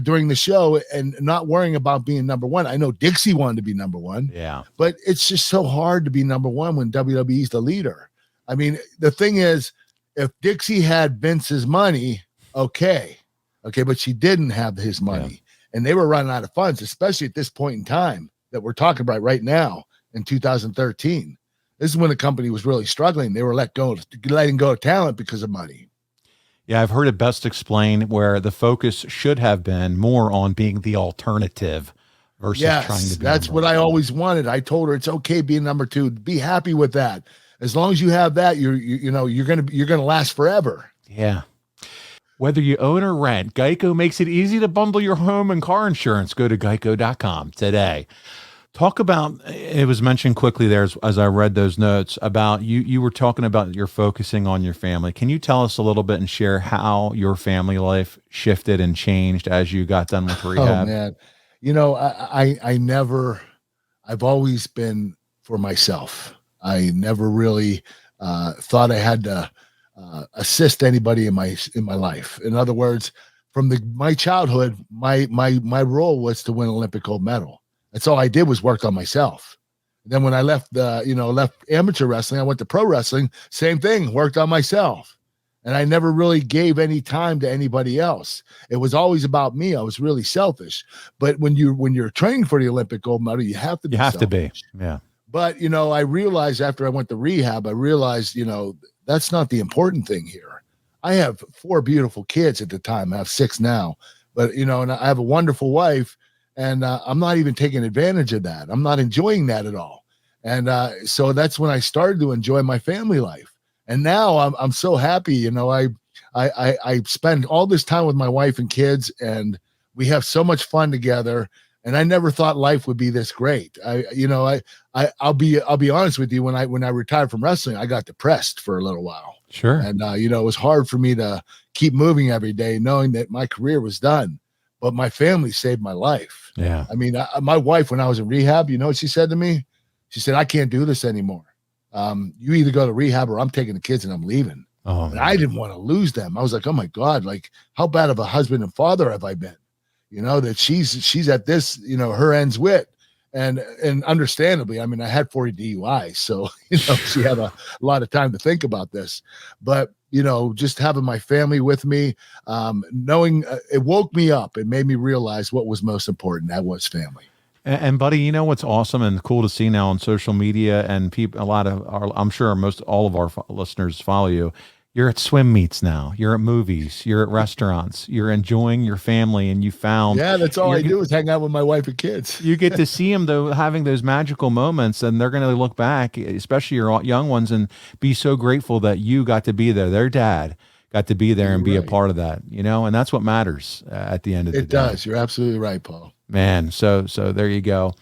during the show and not worrying about being number one. I know Dixie wanted to be number one. Yeah. But it's just so hard to be number one when WWE's the leader. I mean, the thing is, if Dixie had Vince's money, okay, but she didn't have his money. Yeah. And they were running out of funds, especially at this point in time that we're talking about right now in 2013. This is when the company was really struggling. They were letting go of talent because of money. Yeah, I've heard it best explained where the focus should have been more on being the alternative versus trying to be that's number what I always wanted. I told her it's okay being number 2. Be happy with that. As long as you have that, you're gonna last forever. Yeah. Whether you own or rent, Geico makes it easy to bundle your home and car insurance. Go to geico.com today. Talk about, it was mentioned quickly there as I read those notes about you were talking about you're focusing on your family. Can you tell us a little bit and share how your family life shifted and changed as you got done with rehab? Oh man. I've always been for myself. I never really thought I had to assist anybody in my life. In other words, from my childhood, my role was to win Olympic gold medal. That's all I did was work on myself. Then when I left amateur wrestling, I went to pro wrestling. Same thing, worked on myself. And I never really gave any time to anybody else. It was always about me. I was really selfish. But when you're training for the Olympic gold medal, you have to be. Yeah. But I realized after I went to rehab, that's not the important thing here. I have 4 beautiful kids at the time. I have 6 now. But and I have a wonderful wife, and I'm not even taking advantage of that. I'm not enjoying that at all. And so that's when I started to enjoy my family life. And now I'm so happy. I spend all this time with my wife and kids, and we have so much fun together. And I never thought life would be this great. I'll be honest with you. When I retired from wrestling, I got depressed for a little while. Sure. And it was hard for me to keep moving every day, knowing that my career was done. But my family saved my life. Yeah. I mean, my wife, when I was in rehab, you know what she said to me? She said, "I can't do this anymore. You either go to rehab or I'm taking the kids and I'm leaving." Oh, and I didn't want to lose them. I was like, oh my God, like how bad of a husband and father have I been? That she's at this, her ends with. And understandably, I mean, I had 40 DUIs, so she had a lot of time to think about this. But just having my family with me, knowing it woke me up. It made me realize what was most important. That was family. And buddy, what's awesome and cool to see now on social media, and people, I'm sure most all of our listeners follow you. You're at swim meets now. You're at movies. You're at restaurants. You're enjoying your family, and you found. Yeah, that's all I do is hang out with my wife and kids. You get to see them though, having those magical moments, and they're going to look back, especially your young ones, and be so grateful that you got to be there. Their dad got to be there and be a part of that. And that's what matters at the end of the day. It does. You're absolutely right, Paul. Man, so there you go.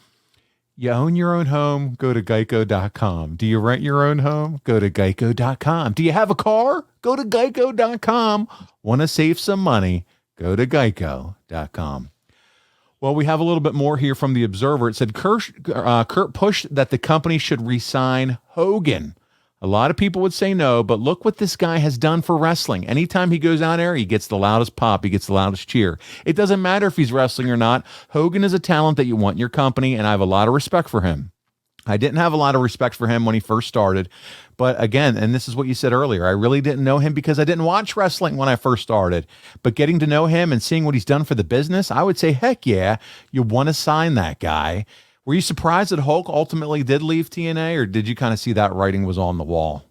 You own your own home, go to geico.com. Do you rent your own home? Go to geico.com. Do you have a car? Go to geico.com. Want to save some money? Go to geico.com. Well, we have a little bit more here from the Observer. It said Kurt pushed that the company should re-sign Hogan. A lot of people would say no, but look what this guy has done for wrestling. Anytime he goes out there, he gets the loudest pop. He gets the loudest cheer. It doesn't matter if he's wrestling or not. Hogan is a talent that you want in your company, and I have a lot of respect for him. I didn't have a lot of respect for him when he first started. But again, and this is what you said earlier, I really didn't know him because I didn't watch wrestling when I first started. But getting to know him and seeing what he's done for the business, I would say, heck yeah, you want to sign that guy. Were you surprised that Hulk ultimately did leave TNA, or did you kind of see that writing was on the wall?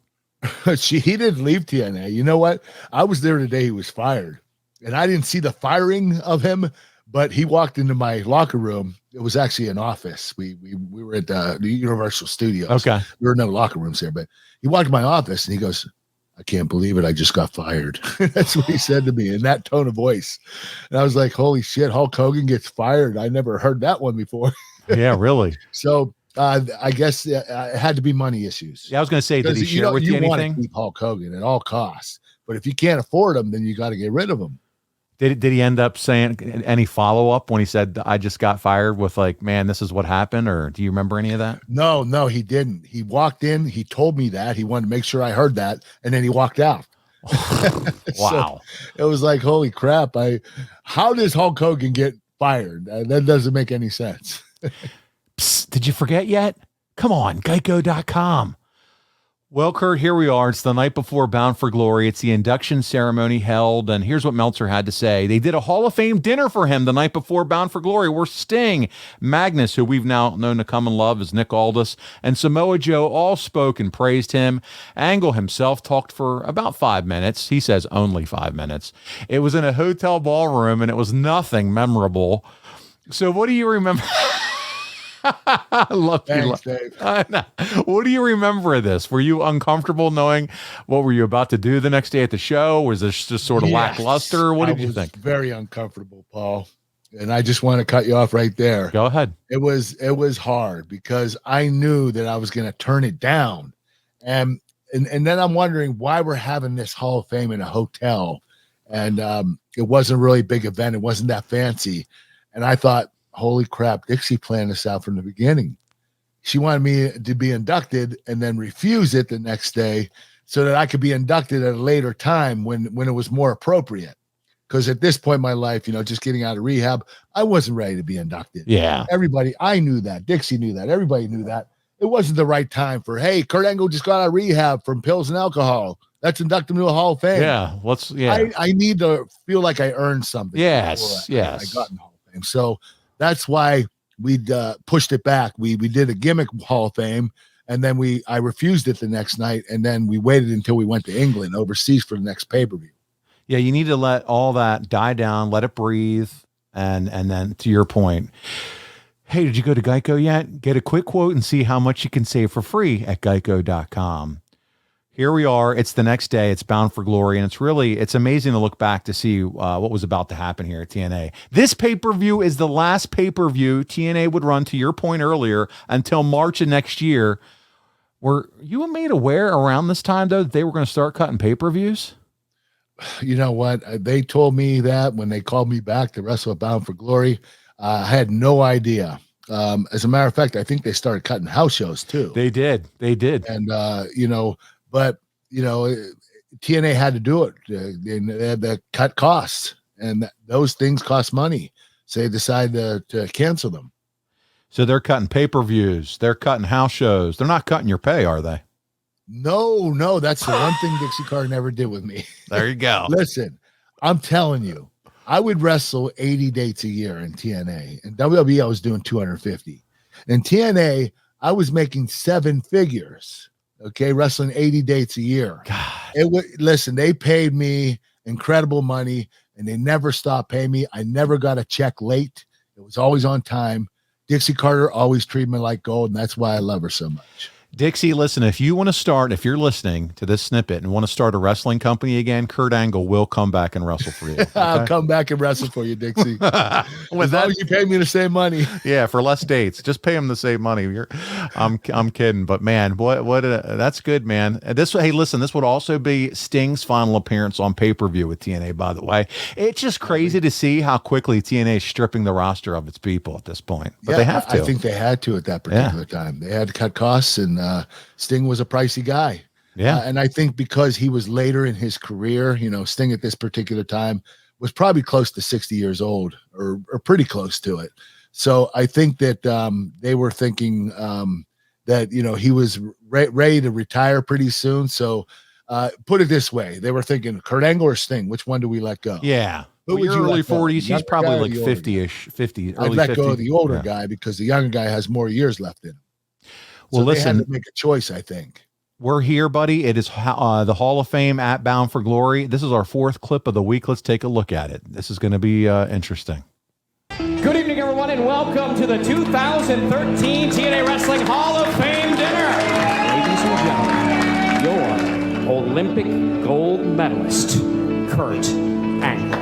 He didn't leave TNA. You know what? I was there the day he was fired, and I didn't see the firing of him, but he walked into my locker room. It was actually an office. We were at the Universal Studios. Okay. There were no locker rooms here, but he walked in my office and he goes, "I can't believe it. I just got fired." That's what he said to me in that tone of voice. And I was like, holy shit, Hulk Hogan gets fired. I never heard that one before. Yeah, really. So I guess it had to be money issues. Yeah, I was going to say, did he share with you anything? Want to keep Hulk Hogan at all costs, but if you can't afford him, then you got to get rid of him. Did he end up saying any follow up when he said, "I just got fired," with like, "Man, this is what happened," or do you remember any of that? No, he didn't. He walked in, he told me that, he wanted to make sure I heard that, and then he walked out. Wow. So it was like, holy crap. How does Hulk Hogan get fired? That doesn't make any sense. Psst, did you forget yet? Come on, geico.com. Well, Kurt, here we are. It's the night before Bound for Glory. It's the induction ceremony held, and here's what Meltzer had to say. They did a Hall of Fame dinner for him the night before Bound for Glory, where Sting, Magnus, who we've now known to come and love as Nick Aldis, and Samoa Joe all spoke and praised him. Angle himself talked for about 5 minutes. He says only 5 minutes. It was in a hotel ballroom, and it was nothing memorable. So what do you remember? I love you. Thanks, Dave. What do you remember of this? Were you uncomfortable knowing what were you about to do the next day at the show? Was this just sort of Yes, lackluster? What did I you was think? very uncomfortable, Paul. And I just want to cut you off right there. Go ahead. It was hard because I knew that I was going to turn it down. And then I'm wondering why we're having this Hall of Fame in a hotel. And it wasn't really a big event. It wasn't that fancy. And I thought, holy crap, Dixie planned this out from the beginning. She wanted me to be inducted and then refuse it the next day so that I could be inducted at a later time when it was more appropriate. Because at this point in my life, just getting out of rehab, I wasn't ready to be inducted. Yeah. Everybody, I knew that. Dixie knew that. Everybody knew that. It wasn't the right time for, hey, Kurt Angle just got out of rehab from pills and alcohol. Let's induct him to a Hall of Fame. Yeah. I need to feel like I earned something. Yes. I got in the Hall of Fame. So that's why we pushed it back. We did a gimmick Hall of Fame, and then I refused it the next night, and then we waited until we went to England overseas for the next pay-per-view. Yeah, you need to let all that die down, let it breathe, and then to your point, hey, did you go to Geico yet? Get a quick quote and see how much you can save for free at geico.com. Here we are. It's the next day. It's Bound for Glory, and it's amazing to look back to see what was about to happen here at TNA. This pay-per-view is the last pay-per-view TNA would run, to your point earlier, until March of next year. Were you made aware around this time, though, that they were going to start cutting pay-per-views? You know what? They told me that when they called me back to wrestle at Bound for Glory. I had no idea. As a matter of fact, I think they started cutting house shows too. They did. And, but TNA had to do it. They had to cut costs, and those things cost money. So they decided to cancel them. So they're cutting pay-per-views. They're cutting house shows. They're not cutting your pay, are they? No, that's the one thing Dixie Carter never did with me. There you go. Listen, I'm telling you, I would wrestle 80 dates a year in TNA. In WWE, I was doing 250. In TNA, I was making 7 figures, okay, wrestling 80 dates a year. God. Listen, they paid me incredible money, and they never stopped paying me. I never got a check late. It was always on time. Dixie Carter always treated me like gold, and that's why I love her so much. Dixie, listen, if you're listening to this snippet and want to start a wrestling company again, Kurt Angle will come back and wrestle for you. Okay? I'll come back and wrestle for you, Dixie. As long as you pay me the same money. Yeah, for less dates. Just pay him the same money. I'm kidding, but man, that's good, man. Hey, listen, this would also be Sting's final appearance on pay-per-view with TNA, by the way. It's just crazy to see how quickly TNA is stripping the roster of its people at this point. But they have to. I think they had to at that particular time. They had to cut costs, and Sting was a pricey guy. Yeah. And I think because he was later in his career, Sting at this particular time was probably close to 60 years old or pretty close to it. So I think that they were thinking that, he was ready to retire pretty soon. So put it this way. They were thinking Kurt Angle or Sting, which one do we let go? Yeah. Who would you early let go? 40s. He's probably like 50-ish, 50, I'd early let 50. go of the older guy because the younger guy has more years left in him. Well, so listen, they had to make a choice, I think. We're here, buddy. It is the Hall of Fame at Bound for Glory. This is our 4th clip of the week. Let's take a look at it. This is going to be interesting. Good evening, everyone, and welcome to the 2013 TNA Wrestling Hall of Fame dinner. Ladies and gentlemen, your Olympic gold medalist, Kurt Angle.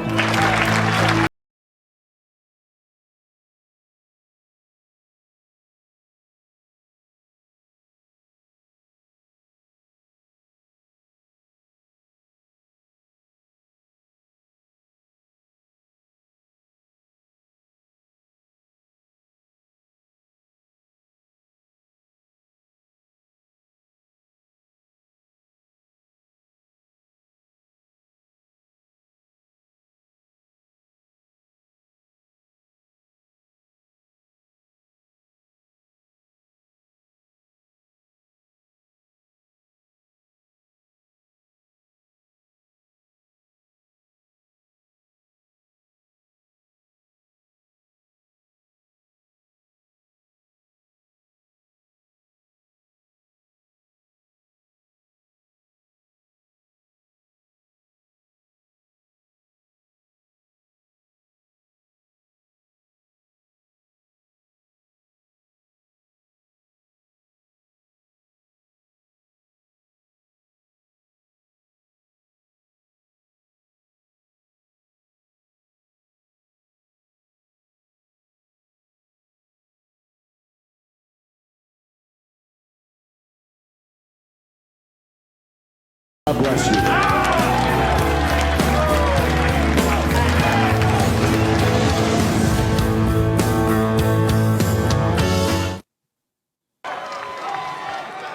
God bless you.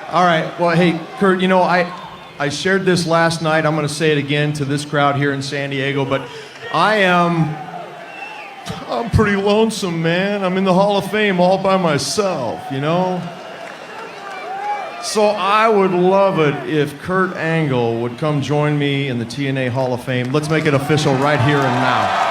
All right. Well, hey, Kurt, you know, I shared this last night. I'm going to say it again to this crowd here in San Diego, but I'm pretty lonesome, man. I'm in the Hall of Fame all by myself, you know? So I would love it if Kurt Angle would come join me in the TNA Hall of Fame. Let's make it official right here and now.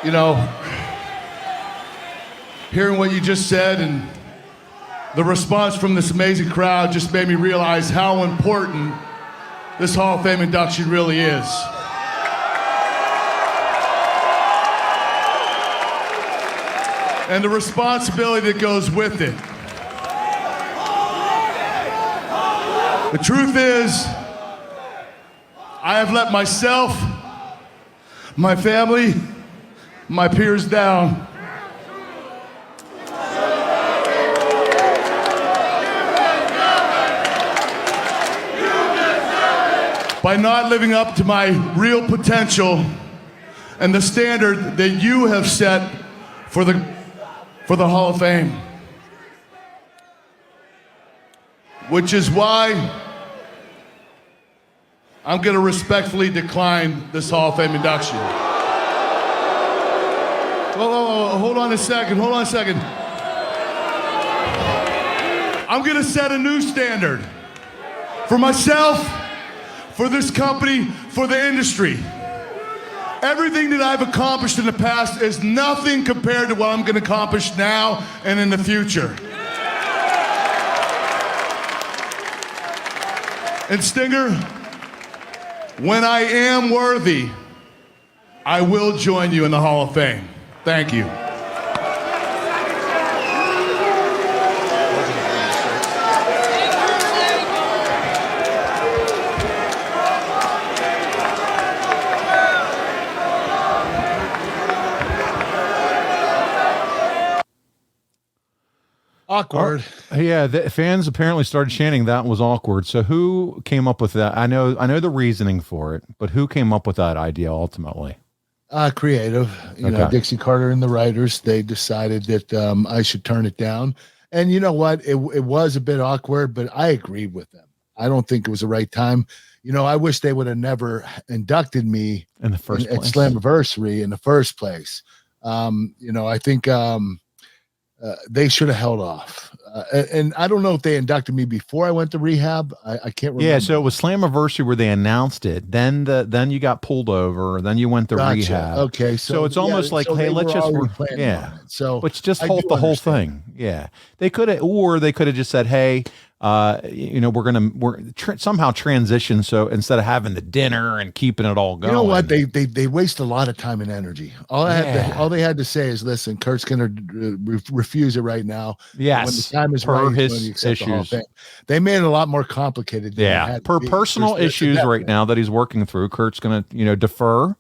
You know, hearing what you just said and the response from this amazing crowd just made me realize how important this Hall of Fame induction really is. And the responsibility that goes with it. The truth is, I have let myself, my family, my peers down. By not living up to my real potential and the standard that you have set for the Hall of Fame. Which is why I'm going to respectfully decline this Hall of Fame induction. Whoa, hold on a second. I'm going to set a new standard for myself, for this company, for the industry. Everything that I've accomplished in the past is nothing compared to what I'm going to accomplish now and in the future. And Stinger, when I am worthy, I will join you in the Hall of Fame. Thank you. Awkward. Yeah, the fans apparently started chanting that was awkward. So who came up with that? I know the reasoning for it, but who came up with that idea ultimately? Creative. You know, Dixie Carter and the writers, they decided that I should turn it down. And you know what? It was a bit awkward, but I agreed with them. I don't think it was the right time. You know, I wish they would have never inducted me in the first place. At Slammiversary in the first place. You know, I think they should have held off. And I don't know if they inducted me before I went to rehab. I can't remember. Yeah, so it was Slammiversary where they announced it. Then you got pulled over. Then you went to rehab. Okay, so it's almost like, hey, let's just So let's just halt the whole thing. Yeah, they could have just said, hey, you know, we're somehow transition. So instead of having the dinner and keeping it all going, you know what? They waste a lot of time and energy. All they had to say is, listen, Kurt's going to refuse it right now. Yes, when the time is per right, his issues. They made it a lot more complicated. Than per personal issues right now that he's working through, Kurt's going to defer.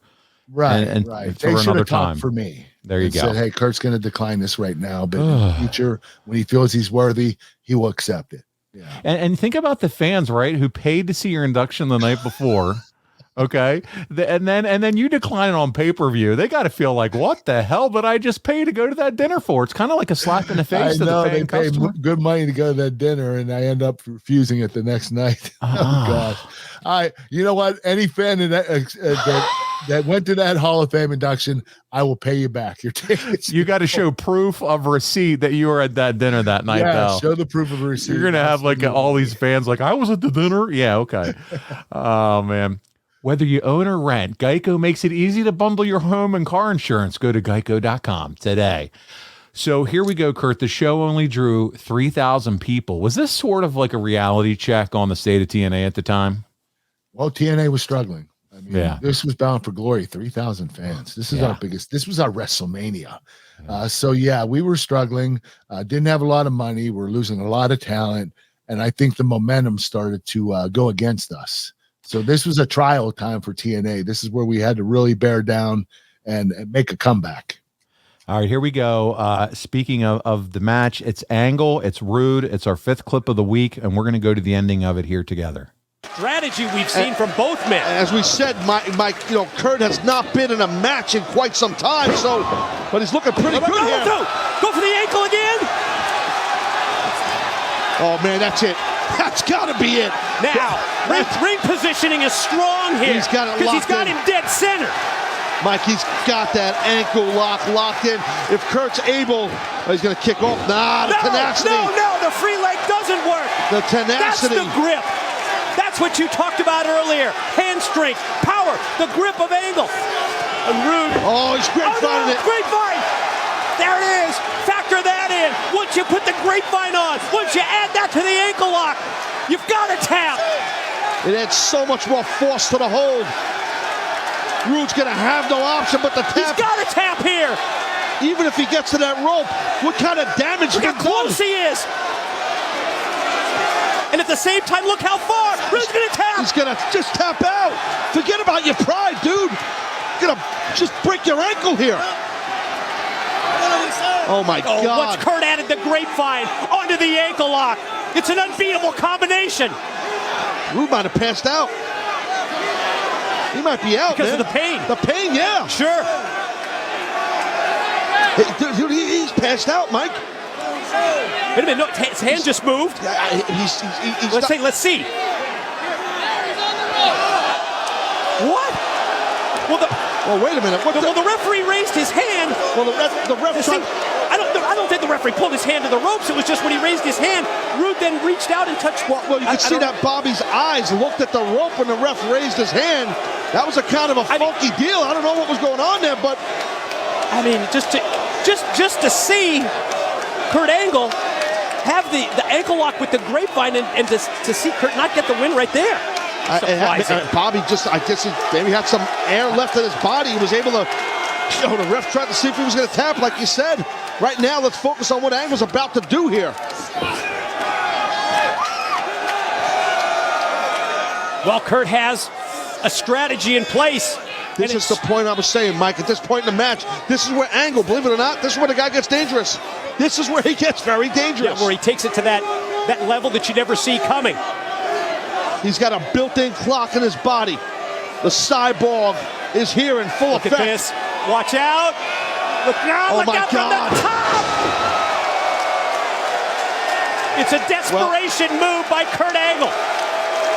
Right, and right. For they another time for me. There you go. Said, hey, Kurt's going to decline this right now, but in the future, when he feels he's worthy, he will accept it. Yeah. And think about the fans, right, who paid to see your induction the night before, Okay. And then you decline it on pay-per-view. They got to feel like, what the hell did I just pay to go to that dinner for? It's kind of like a slap in the face to the paying customer. Good money to go to that dinner, and I end up refusing it the next night. Oh, gosh. All right. You know what? Any fan that went to that Hall of Fame induction, I will pay you back your tickets. You got to show proof of receipt that you were at that dinner that night, though. Show the proof of receipt. You're going to have like all these fans like, I was at the dinner. Yeah, okay. Oh, man. Whether you own or rent, Geico makes it easy to bundle your home and car insurance. Go to geico.com today. So here we go, Kurt. The show only drew 3,000 people. Was this sort of like a reality check on the state of TNA at the time? Well, TNA was struggling. I mean, this was Bound for Glory, 3,000 fans. This is our biggest. This was our WrestleMania. So, we were struggling. Didn't have a lot of money. We're losing a lot of talent. And I think the momentum started to go against us. So this was a trial time for TNA. This is where we had to really bear down and make a comeback. All right, here we go. Speaking of the match, it's Angle, it's Rude, it's our 5th clip of the week, and we're going to go to the ending of it here together. Strategy we've seen from both men. As we said, Mike, Kurt has not been in a match in quite some time, but he's looking pretty good here. Go for the ankle again. Oh, man, that's it. That's got to be it. Now, ring positioning is strong here. He's got it because locked he's got in. him dead center. Mike, he's got that ankle locked in. If Kurt's able, he's going to kick off. The tenacity. No, the free leg doesn't work. The tenacity. That's the grip. That's what you talked about earlier. Hand strength, power, the grip of Angle. And Rude. Oh, he's grapevining it. Grapevine. There it is. Factor that in. Once you put the grapevine on, once you add that to the ankle lock, you've got to tap. It adds so much more force to the hold. Rude's going to have no option but to tap. He's got to tap here. Even if he gets to that rope, what kind of damage Look how close he is. And at the same time, look how far. Rude's going to tap. He's going to just tap out. Forget about your pride, dude. You're going to just break your ankle here. Oh, my God. Once Kurt added the grapevine onto the ankle lock, it's an unbeatable combination. Rude might have passed out. He might be out, because of the pain. The pain, yeah. Sure. Hey, dude, he's passed out, Mike. Wait a minute, no, his hand just moved. Let's see. What? Well, wait a minute. The referee raised his hand. Well, the ref. I don't think the referee pulled his hand to the ropes. It was just when he raised his hand, Rude then reached out and touched. Well, you could see that Bobby's eyes looked at the rope when the ref raised his hand. That was a kind of a funky deal. I don't know what was going on there, but I mean, just to see Kurt Angle have the ankle lock with the grapevine and to see Kurt not get the win right there. Bobby I guess he maybe had some air left in his body. He was able to, the ref tried to see if he was going to tap, like you said. Right now, let's focus on what Angle's about to do here. Well, Kurt has a strategy in place. This is the point I was saying, Mike. At this point in the match, this is where Angle, believe it or not, this is where the guy gets dangerous. This is where he gets very dangerous. Yeah, where he takes it to that level that you never see coming. He's got a built-in clock in his body. The cyborg is here in full effect. Look at this. Watch out. Look out. Oh, my God. From the top. It's a desperation move by Kurt Angle.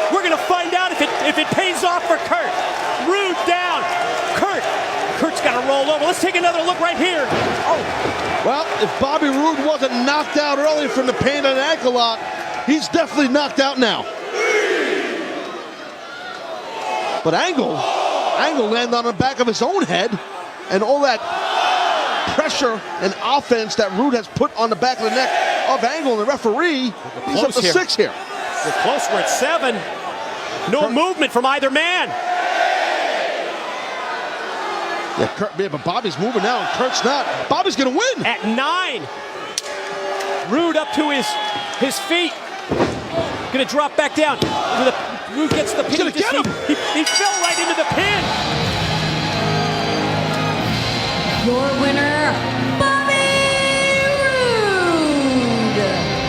We're going to find out if it pays off for Kurt. Rude down. Kurt's got to roll over. Let's take another look right here. Oh. Well, if Bobby Roode wasn't knocked out earlier from the pain of the ankle lock, he's definitely knocked out now. But Angle landed on the back of his own head, and all that pressure and offense that Rude has put on the back of the neck of Angle and the referee, he's up to 6 here. We're close, we're at 7. No movement from either man. Yeah, but Bobby's moving now, and Kurt's not. Bobby's gonna win. At 9. Rude up to his feet. Gonna drop back down. Rude gets the pin. He's gonna get him. He fell right into the pin. Your winner, Bobby Roode.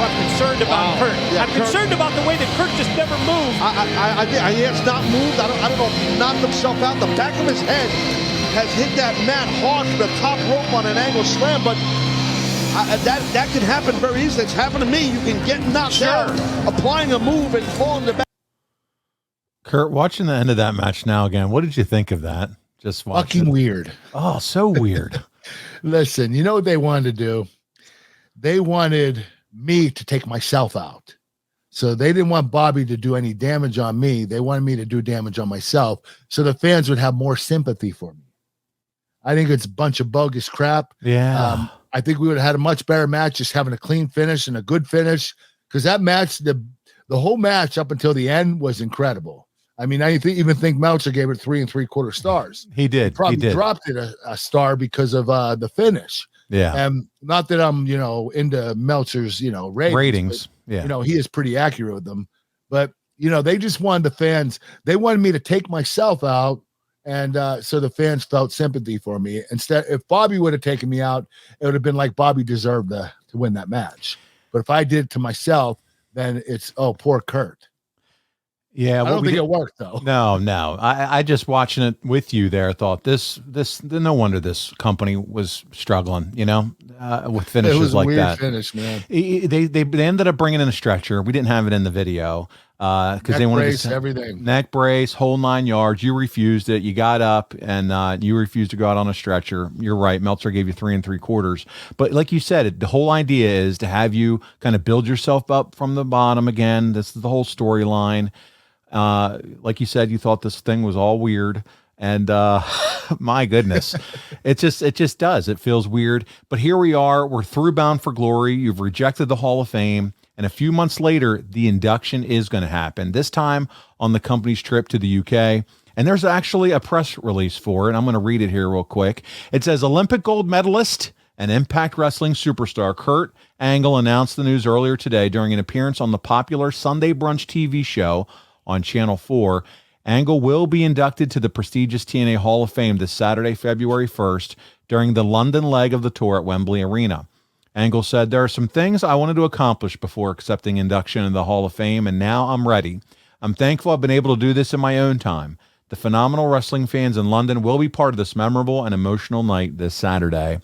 I'm concerned about Kurt. Yeah, I'm concerned about the way that Kurt just never moved. He has not moved. I don't know if he knocked himself out. The back of his head has hit that mat hard from the top rope on an angle slam, but that can happen very easily. It's happened to me. You can get knocked out, applying a move and falling back. Kurt, watching the end of that match now again, what did you think of that? Just fucking weird. Oh, so weird. Listen, you know what they wanted to do? They wanted me to take myself out. So they didn't want Bobby to do any damage on me. They wanted me to do damage on myself so the fans would have more sympathy for me. I think it's a bunch of bogus crap. Yeah. I think we would have had a much better match just having a clean finish and a good finish, because that match, the whole match up until the end was incredible. I mean, I even think Meltzer gave it 3 3/4 stars. He did. Probably he did. dropped it a star because of the finish. Yeah. And not that I'm, into Meltzer's, ratings. But, yeah. He is pretty accurate with them. But, they just wanted the fans, they wanted me to take myself out. And so the fans felt sympathy for me. Instead, if Bobby would have taken me out, it would have been like Bobby deserved to win that match. But if I did it to myself, then it's, poor Kurt. Yeah, I don't think it worked though. No. I just watching it with you there thought this no wonder this company was struggling, with finishes it was like a weird that. Finish, man. They ended up bringing in a stretcher. We didn't have it in the video because they wanted brace, to everything. Neck brace, whole 9 yards. You refused it. You got up and you refused to go out on a stretcher. You're right. Meltzer gave you 3 3/4. But like you said, the whole idea is to have you kind of build yourself up from the bottom again. This is the whole storyline. Like you said, you thought this thing was all weird, and my goodness, it just does. It feels weird, but here we are. We're through Bound for Glory. You've rejected the Hall of Fame, and a few months later, the induction is going to happen. This time on the company's trip to the UK, and there's actually a press release for it. I'm going to read it here real quick. It says Olympic gold medalist and Impact Wrestling superstar Kurt Angle announced the news earlier today during an appearance on the popular Sunday Brunch TV show on Channel 4. Angle will be inducted to the prestigious TNA Hall of Fame this Saturday, February 1st, during the London leg of the tour at Wembley Arena. Angle said, "There are some things I wanted to accomplish before accepting induction in the Hall of Fame, and now I'm ready. I'm thankful I've been able to do this in my own time. The phenomenal wrestling fans in London will be part of this memorable and emotional night this Saturday."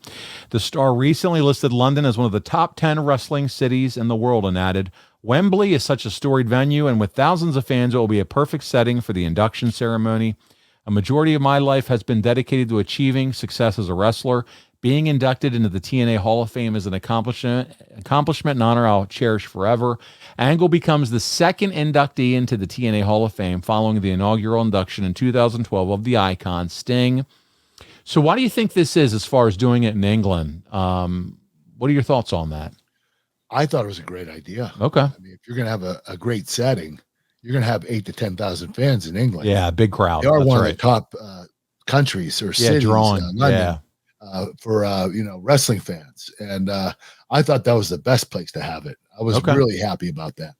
The Star recently listed London as one of the top 10 wrestling cities in the world and added, "Wembley is such a storied venue, and with thousands of fans, it will be a perfect setting for the induction ceremony. A majority of my life has been dedicated to achieving success as a wrestler. Being inducted into the TNA Hall of Fame is an accomplishment and honor I'll cherish forever." Angle becomes the second inductee into the TNA Hall of Fame following the inaugural induction in 2012 of the icon Sting. So why do you think this is as far as doing it in England? What are your thoughts on that? I thought it was a great idea. Okay. I mean, if you're going to have a great setting, you're going to have 8,000 to 10,000 fans in England. Yeah, big crowd. They are That's one right. of the top cities or cities drawing. in London for wrestling fans. And I thought that was the best place to have it. I was really happy about that.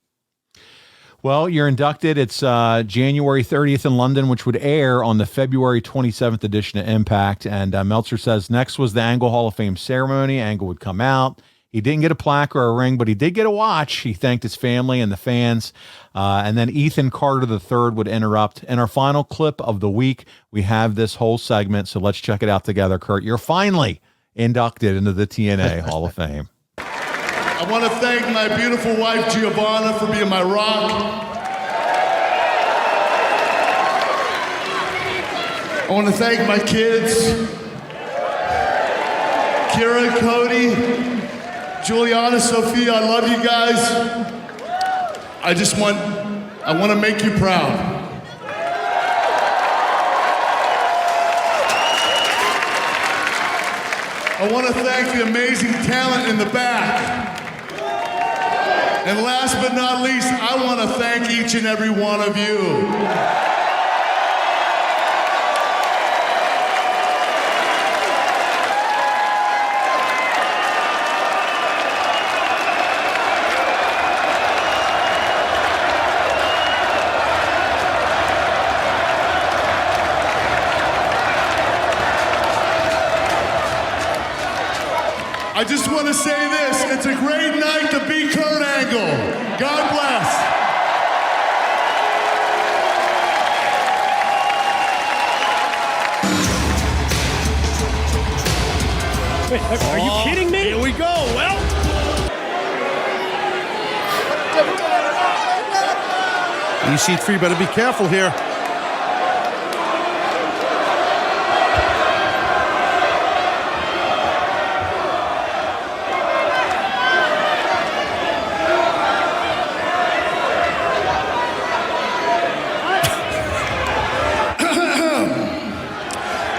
Well, you're inducted. It's January 30th in London, which would air on the February 27th edition of Impact. And Meltzer says next was the Angle Hall of Fame ceremony. Angle would come out. He didn't get a plaque or a ring, but he did get a watch. He thanked his family and the fans. And then Ethan Carter III would interrupt. In our final clip of the week, we have this whole segment. So let's check it out together, Kurt. You're finally inducted into the TNA Hall of Fame. I want to thank my beautiful wife, Giovanna, for being my rock. I want to thank my kids, Kira, Cody, Juliana, Sophia. I love you guys. I want to make you proud. I want to thank the amazing talent in the back. And last but not least, I want to thank each and every one of you. I just want to say this, it's a great night to be Kurt Angle. God bless. Wait, are you kidding me? Here we go. Well. EC3 better be careful here.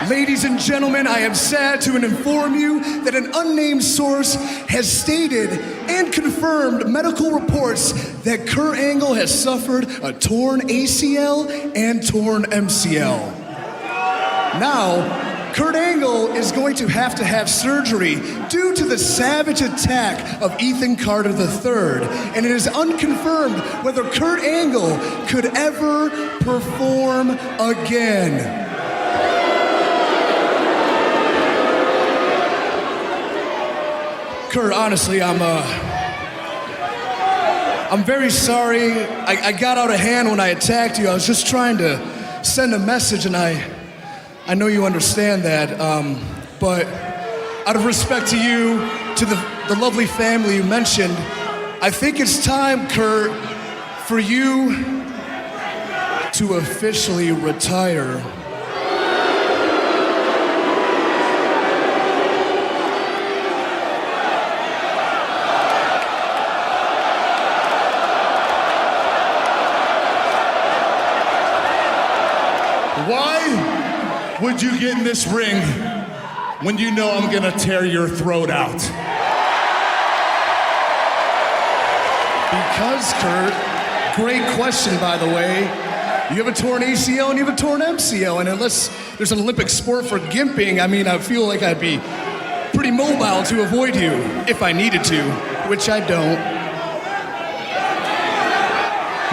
Ladies and gentlemen, I am sad to inform you that an unnamed source has stated and confirmed medical reports that Kurt Angle has suffered a torn ACL and torn MCL. Now, Kurt Angle is going to have surgery due to the savage attack of Ethan Carter III, and it is unconfirmed whether Kurt Angle could ever perform again. Kurt, honestly, I'm very sorry. I got out of hand when I attacked you. I was just trying to send a message, and I know you understand that. But out of respect to you, to the lovely family you mentioned, I think it's time, Kurt, for you to officially retire. Why would you get in this ring when you know I'm gonna tear your throat out? Because, Kurt, great question, by the way. You have a torn ACL and you have a torn MCL, and unless there's an Olympic sport for gimping, I mean, I feel like I'd be pretty mobile to avoid you if I needed to, which I don't.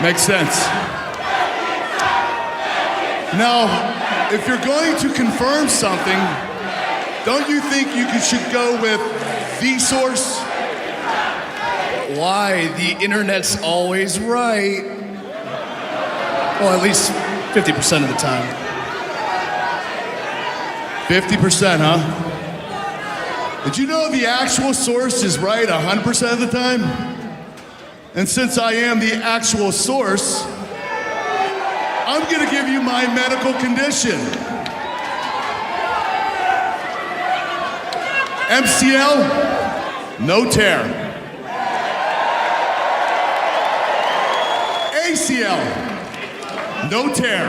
Makes sense. Now, if you're going to confirm something, don't you think you should go with the source? Why? The internet's always right. Well, at least 50% of the time. 50%, huh? Did you know the actual source is right 100% of the time? And since I am the actual source, I'm gonna give you my medical condition. MCL, no tear. ACL, no tear.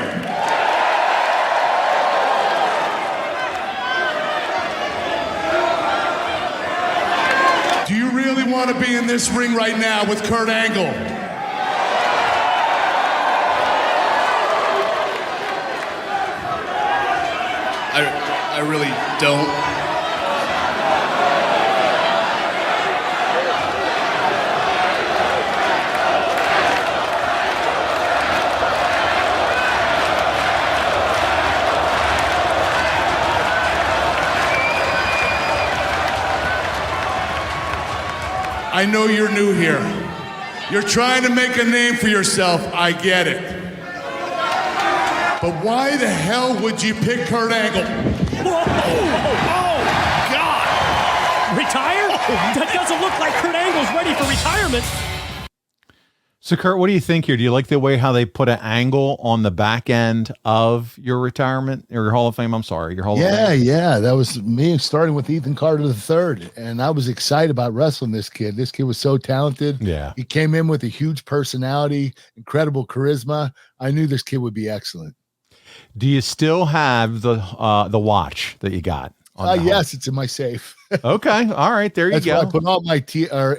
Do you really want to be in this ring right now with Kurt Angle? I really don't. I know you're new here. You're trying to make a name for yourself, I get it. But why the hell would you pick Kurt Angle? Whoa! Oh, God! Retire? That doesn't look like Kurt Angle's ready for retirement. So, Kurt, what do you think here? Do you like the way how they put an angle on the back end of your retirement, or your Hall of Fame? I'm sorry, your Hall of Fame. Yeah. That was me starting with Ethan Carter III. And I was excited about wrestling this kid. This kid was so talented. Yeah. He came in with a huge personality, incredible charisma. I knew this kid would be excellent. Do you still have the watch that you got? Yes, it's in my safe. Okay. All right. There you That's go. where I put all my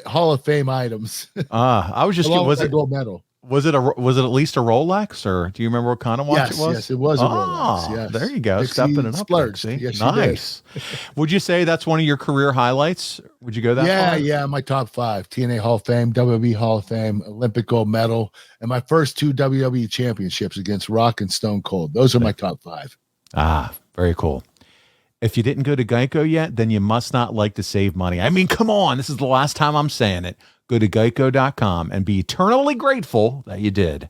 Hall of Fame items. I was just was it gold medal? Was it at least a Rolex, or do you remember what kind of watch it was? Yes, it was a Rolex. Yes. There you go. Dixie Stepping it up. splurged. Dixie. Yes, nice. Would you say that's one of your career highlights? Would you go that far? Yeah, my top 5. TNA Hall of Fame, WWE Hall of Fame, Olympic gold medal, and my first 2 WWE championships against Rock and Stone Cold. Those are my top 5. Very cool. If you didn't go to Geico yet, then you must not like to save money. I mean, come on. This is the last time I'm saying it. Go to geico.com and be eternally grateful that you did.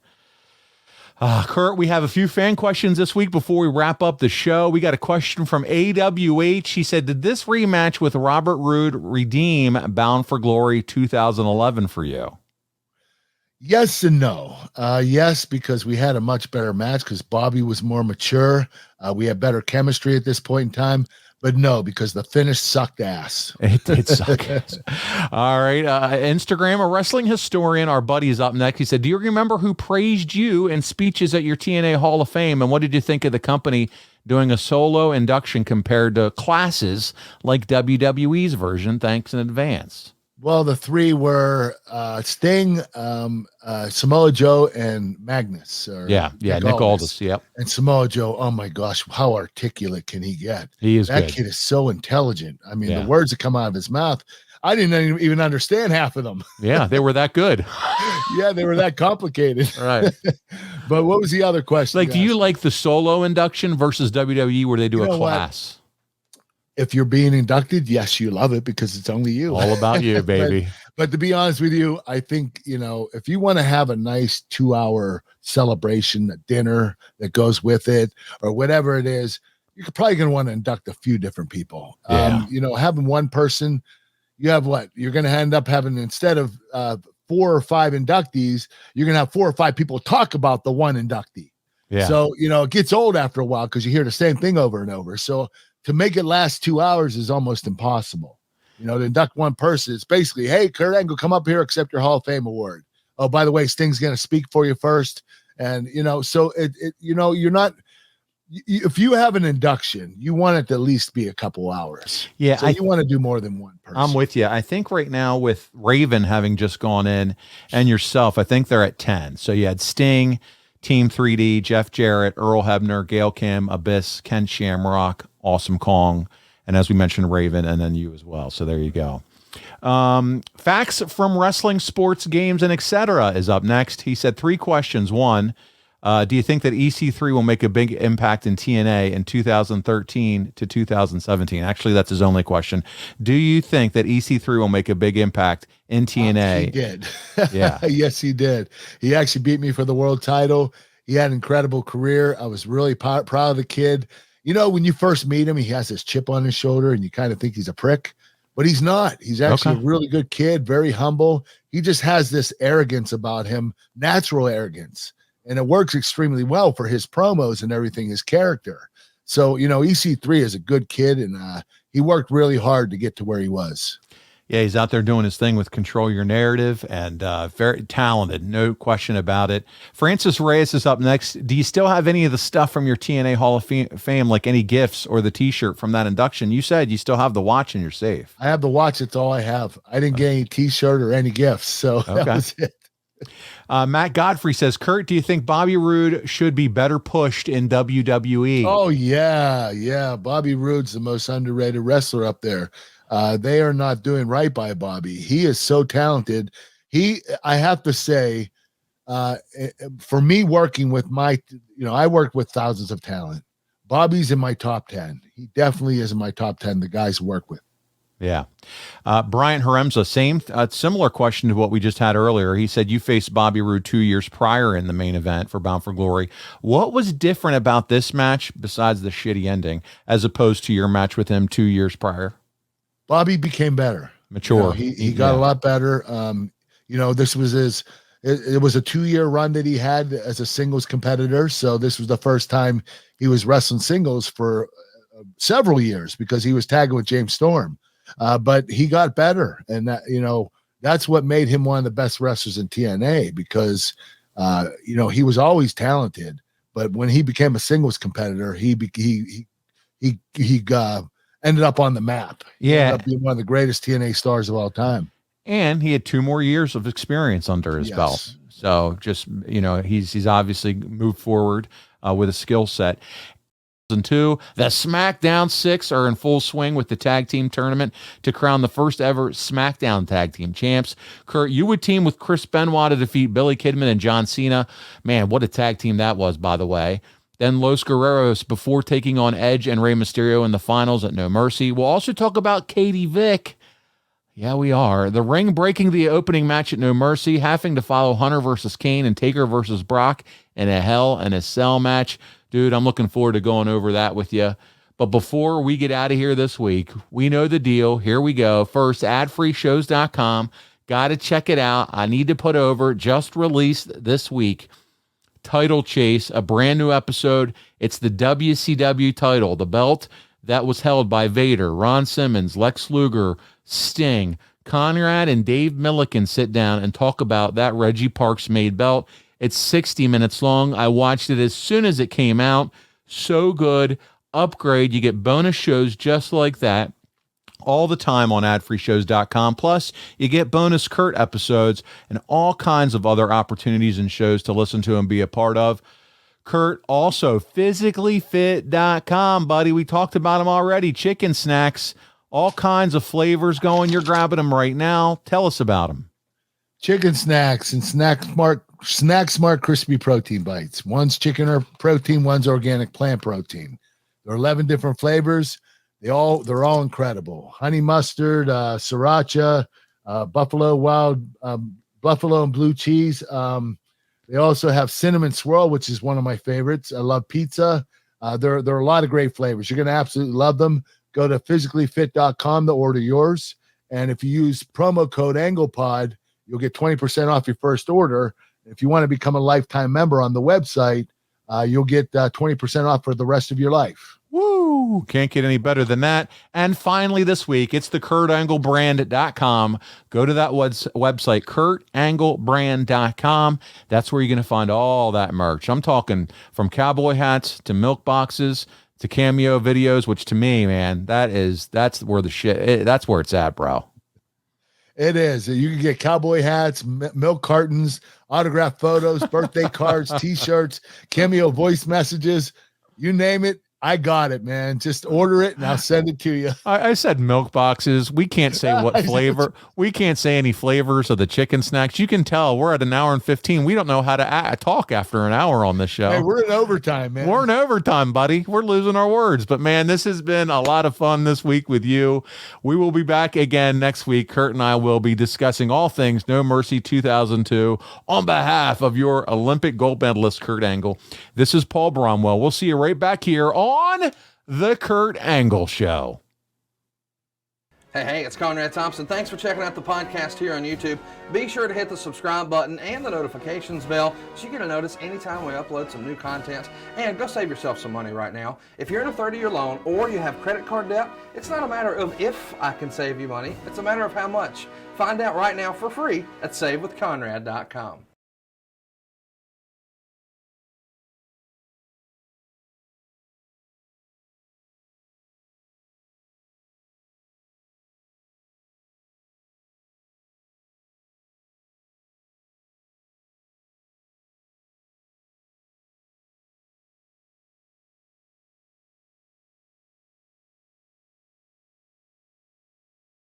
Kurt, we have a few fan questions this week before we wrap up the show. We got a question from AWH. He said, did this rematch with Robert Roode redeem Bound for Glory 2011 for you? Yes and no. Yes, because we had a much better match because Bobby was more mature. We had better chemistry at this point in time. But no, because the finish sucked ass. It did suck ass. All right. Instagram, a wrestling historian, our buddy, is up next. He said, do you remember who praised you in speeches at your TNA Hall of Fame? And what did you think of the company doing a solo induction compared to classes like WWE's version? Thanks in advance. Well, the three were Sting, Samoa Joe, and Magnus. Nick Aldis. Yep. And Samoa Joe, oh my gosh, how articulate can he get? He is That good. kid is so intelligent. I mean, the words that come out of his mouth, I didn't even understand half of them. Yeah, they were that good. Yeah, they were that complicated. Right. But what was the other question? Like, do you like the solo induction versus WWE where they do a class? If you're being inducted, yes, you love it because it's only you. All about you, baby. But to be honest with you, I think, if you want to have a nice 2-hour celebration, a dinner that goes with it, or whatever it is, you're probably going to want to induct a few different people. Yeah. Having one person, you have what? You're going to end up having, instead of 4 or 5 inductees, you're going to have 4 or 5 people talk about the one inductee. Yeah. So, it gets old after a while because you hear the same thing over and over. So to make it last 2 hours is almost impossible. To induct one person, it's basically, hey, Kurt Angle, come up here, accept your Hall of Fame award. Oh, by the way, Sting's going to speak for you first. And, so you're not, if you have an induction, you want it to at least be a couple hours. Yeah. So you want to do more than one person. I'm with you. I think right now with Raven having just gone in and yourself, I think they're at 10. So you had Sting, Team 3D, Jeff Jarrett, Earl Hebner, Gail Kim, Abyss, Ken Shamrock, Awesome Kong, and as we mentioned, Raven, and then you as well. So there you go. Facts from wrestling, sports, games, and etc. is up next. He said 3 questions. 1, do you think that EC3 will make a big impact in TNA in 2013 to 2017? Actually, that's his only question. Do you think that EC3 will make a big impact in TNA? He did. Yeah. Yes, he did. He actually beat me for the world title. He had an incredible career. I was really proud of the kid. When you first meet him, he has this chip on his shoulder and you kind of think he's a prick, but he's not. He's actually a really good kid, very humble. He just has this arrogance about him, natural arrogance. And it works extremely well for his promos and everything, his character. So, EC3 is a good kid, and he worked really hard to get to where he was. Yeah, he's out there doing his thing with Control Your Narrative, and very talented, no question about it. Francis Reyes is up next. Do you still have any of the stuff from your TNA Hall of Fame, like any gifts or the T-shirt from that induction? You said you still have the watch in your safe. I have the watch. That's all I have. I didn't get any T-shirt or any gifts, so that was it. Matt Godfrey says, Kurt, do you think Bobby Roode should be better pushed in WWE? Oh, yeah. Bobby Roode's the most underrated wrestler up there. They are not doing right by Bobby. He is so talented. I have to say, for me working with I work with thousands of talent. Bobby's in my top 10. He definitely is in my top 10, the guys who work with. Yeah. Brian Haremza, similar question to what we just had earlier. He said you faced Bobby Roode 2 years prior in the main event for Bound for Glory. What was different about this match besides the shitty ending as opposed to your match with him 2 years prior? Bobby became better. Mature. He got a lot better. This was it was a 2-year run that he had as a singles competitor. So this was the first time he was wrestling singles for several years because he was tagging with James Storm. But he got better, and that's what made him one of the best wrestlers in TNA because he was always talented, but when he became a singles competitor, he ended up on the map. He ended up being one of the greatest TNA stars of all time. And he had 2 more years of experience under his belt. So just, he's obviously moved forward with a skill set. And 2, the SmackDown 6 are in full swing with the tag team tournament to crown the first ever SmackDown tag team champs. Kurt, you would team with Chris Benoit to defeat Billy Kidman and John Cena. Man, what a tag team that was, by the way. Then Los Guerreros before taking on Edge and Rey Mysterio in the finals at No Mercy. We'll also talk about Katie Vick. Yeah, we are. The Ring breaking the opening match at No Mercy, having to follow Hunter versus Kane and Taker versus Brock in a Hell in a Cell match. Dude, I'm looking forward to going over that with you. But before we get out of here this week, we know the deal. Here we go. First, adfreeshows.com. Got to check it out. I need to put over, just released this week, Title Chase, a brand new episode. It's the WCW title, the belt that was held by Vader, Ron Simmons, Lex Luger, Sting. Conrad and Dave Milliken sit down and talk about that Reggie Parks made belt. It's 60 minutes long. I watched it as soon as it came out. So good. Upgrade. You get bonus shows just like that all the time on adfreeshows.com. Plus, you get bonus Kurt episodes and all kinds of other opportunities and shows to listen to and be a part of. Kurt, also physicallyfit.com, buddy. We talked about them already. Chicken snacks, all kinds of flavors going. You're grabbing them right now. Tell us about them. Chicken snacks and Snack Smart crispy protein bites. One's chicken or protein, one's organic plant protein. There are 11 different flavors. They're all incredible. Honey mustard, sriracha, buffalo and blue cheese. They also have cinnamon swirl, which is one of my favorites. I love pizza. There are a lot of great flavors. You're going to absolutely love them. Go to physicallyfit.com to order yours. And if you use promo code AnglePod, you'll get 20% off your first order. If you want to become a lifetime member on the website, you'll get 20% off for the rest of your life. Woo! Can't get any better than that. And finally this week, it's the KurtAngleBrand.com. Go to that website, KurtAngleBrand.com. That's where you're going to find all that merch. I'm talking from cowboy hats to milk boxes to cameo videos, which to me, man, that's where the shit, that's where it's at, bro. It is. You can get cowboy hats, milk cartons, autographed photos, birthday cards, T-shirts, cameo voice messages, you name it. I got it, man. Just order it and I'll send it to you. I said milk boxes. We can't say what flavor. We can't say any flavors of the chicken snacks. You can tell we're at an hour and 15. We don't know how to talk after an hour on this show. Hey, we're in overtime, man. We're in overtime, buddy. We're losing our words. But, man, this has been a lot of fun this week with you. We will be back again next week. Kurt and I will be discussing all things No Mercy 2002 on behalf of your Olympic gold medalist, Kurt Angle. This is Paul Bromwell. We'll see you right back here on The Kurt Angle Show. Hey, it's Conrad Thompson. Thanks for checking out the podcast here on YouTube. Be sure to hit the subscribe button and the notifications bell so you get a notice anytime we upload some new content. And go save yourself some money right now. If you're in a 30-year loan or you have credit card debt, it's not a matter of if I can save you money. It's a matter of how much. Find out right now for free at SaveWithConrad.com.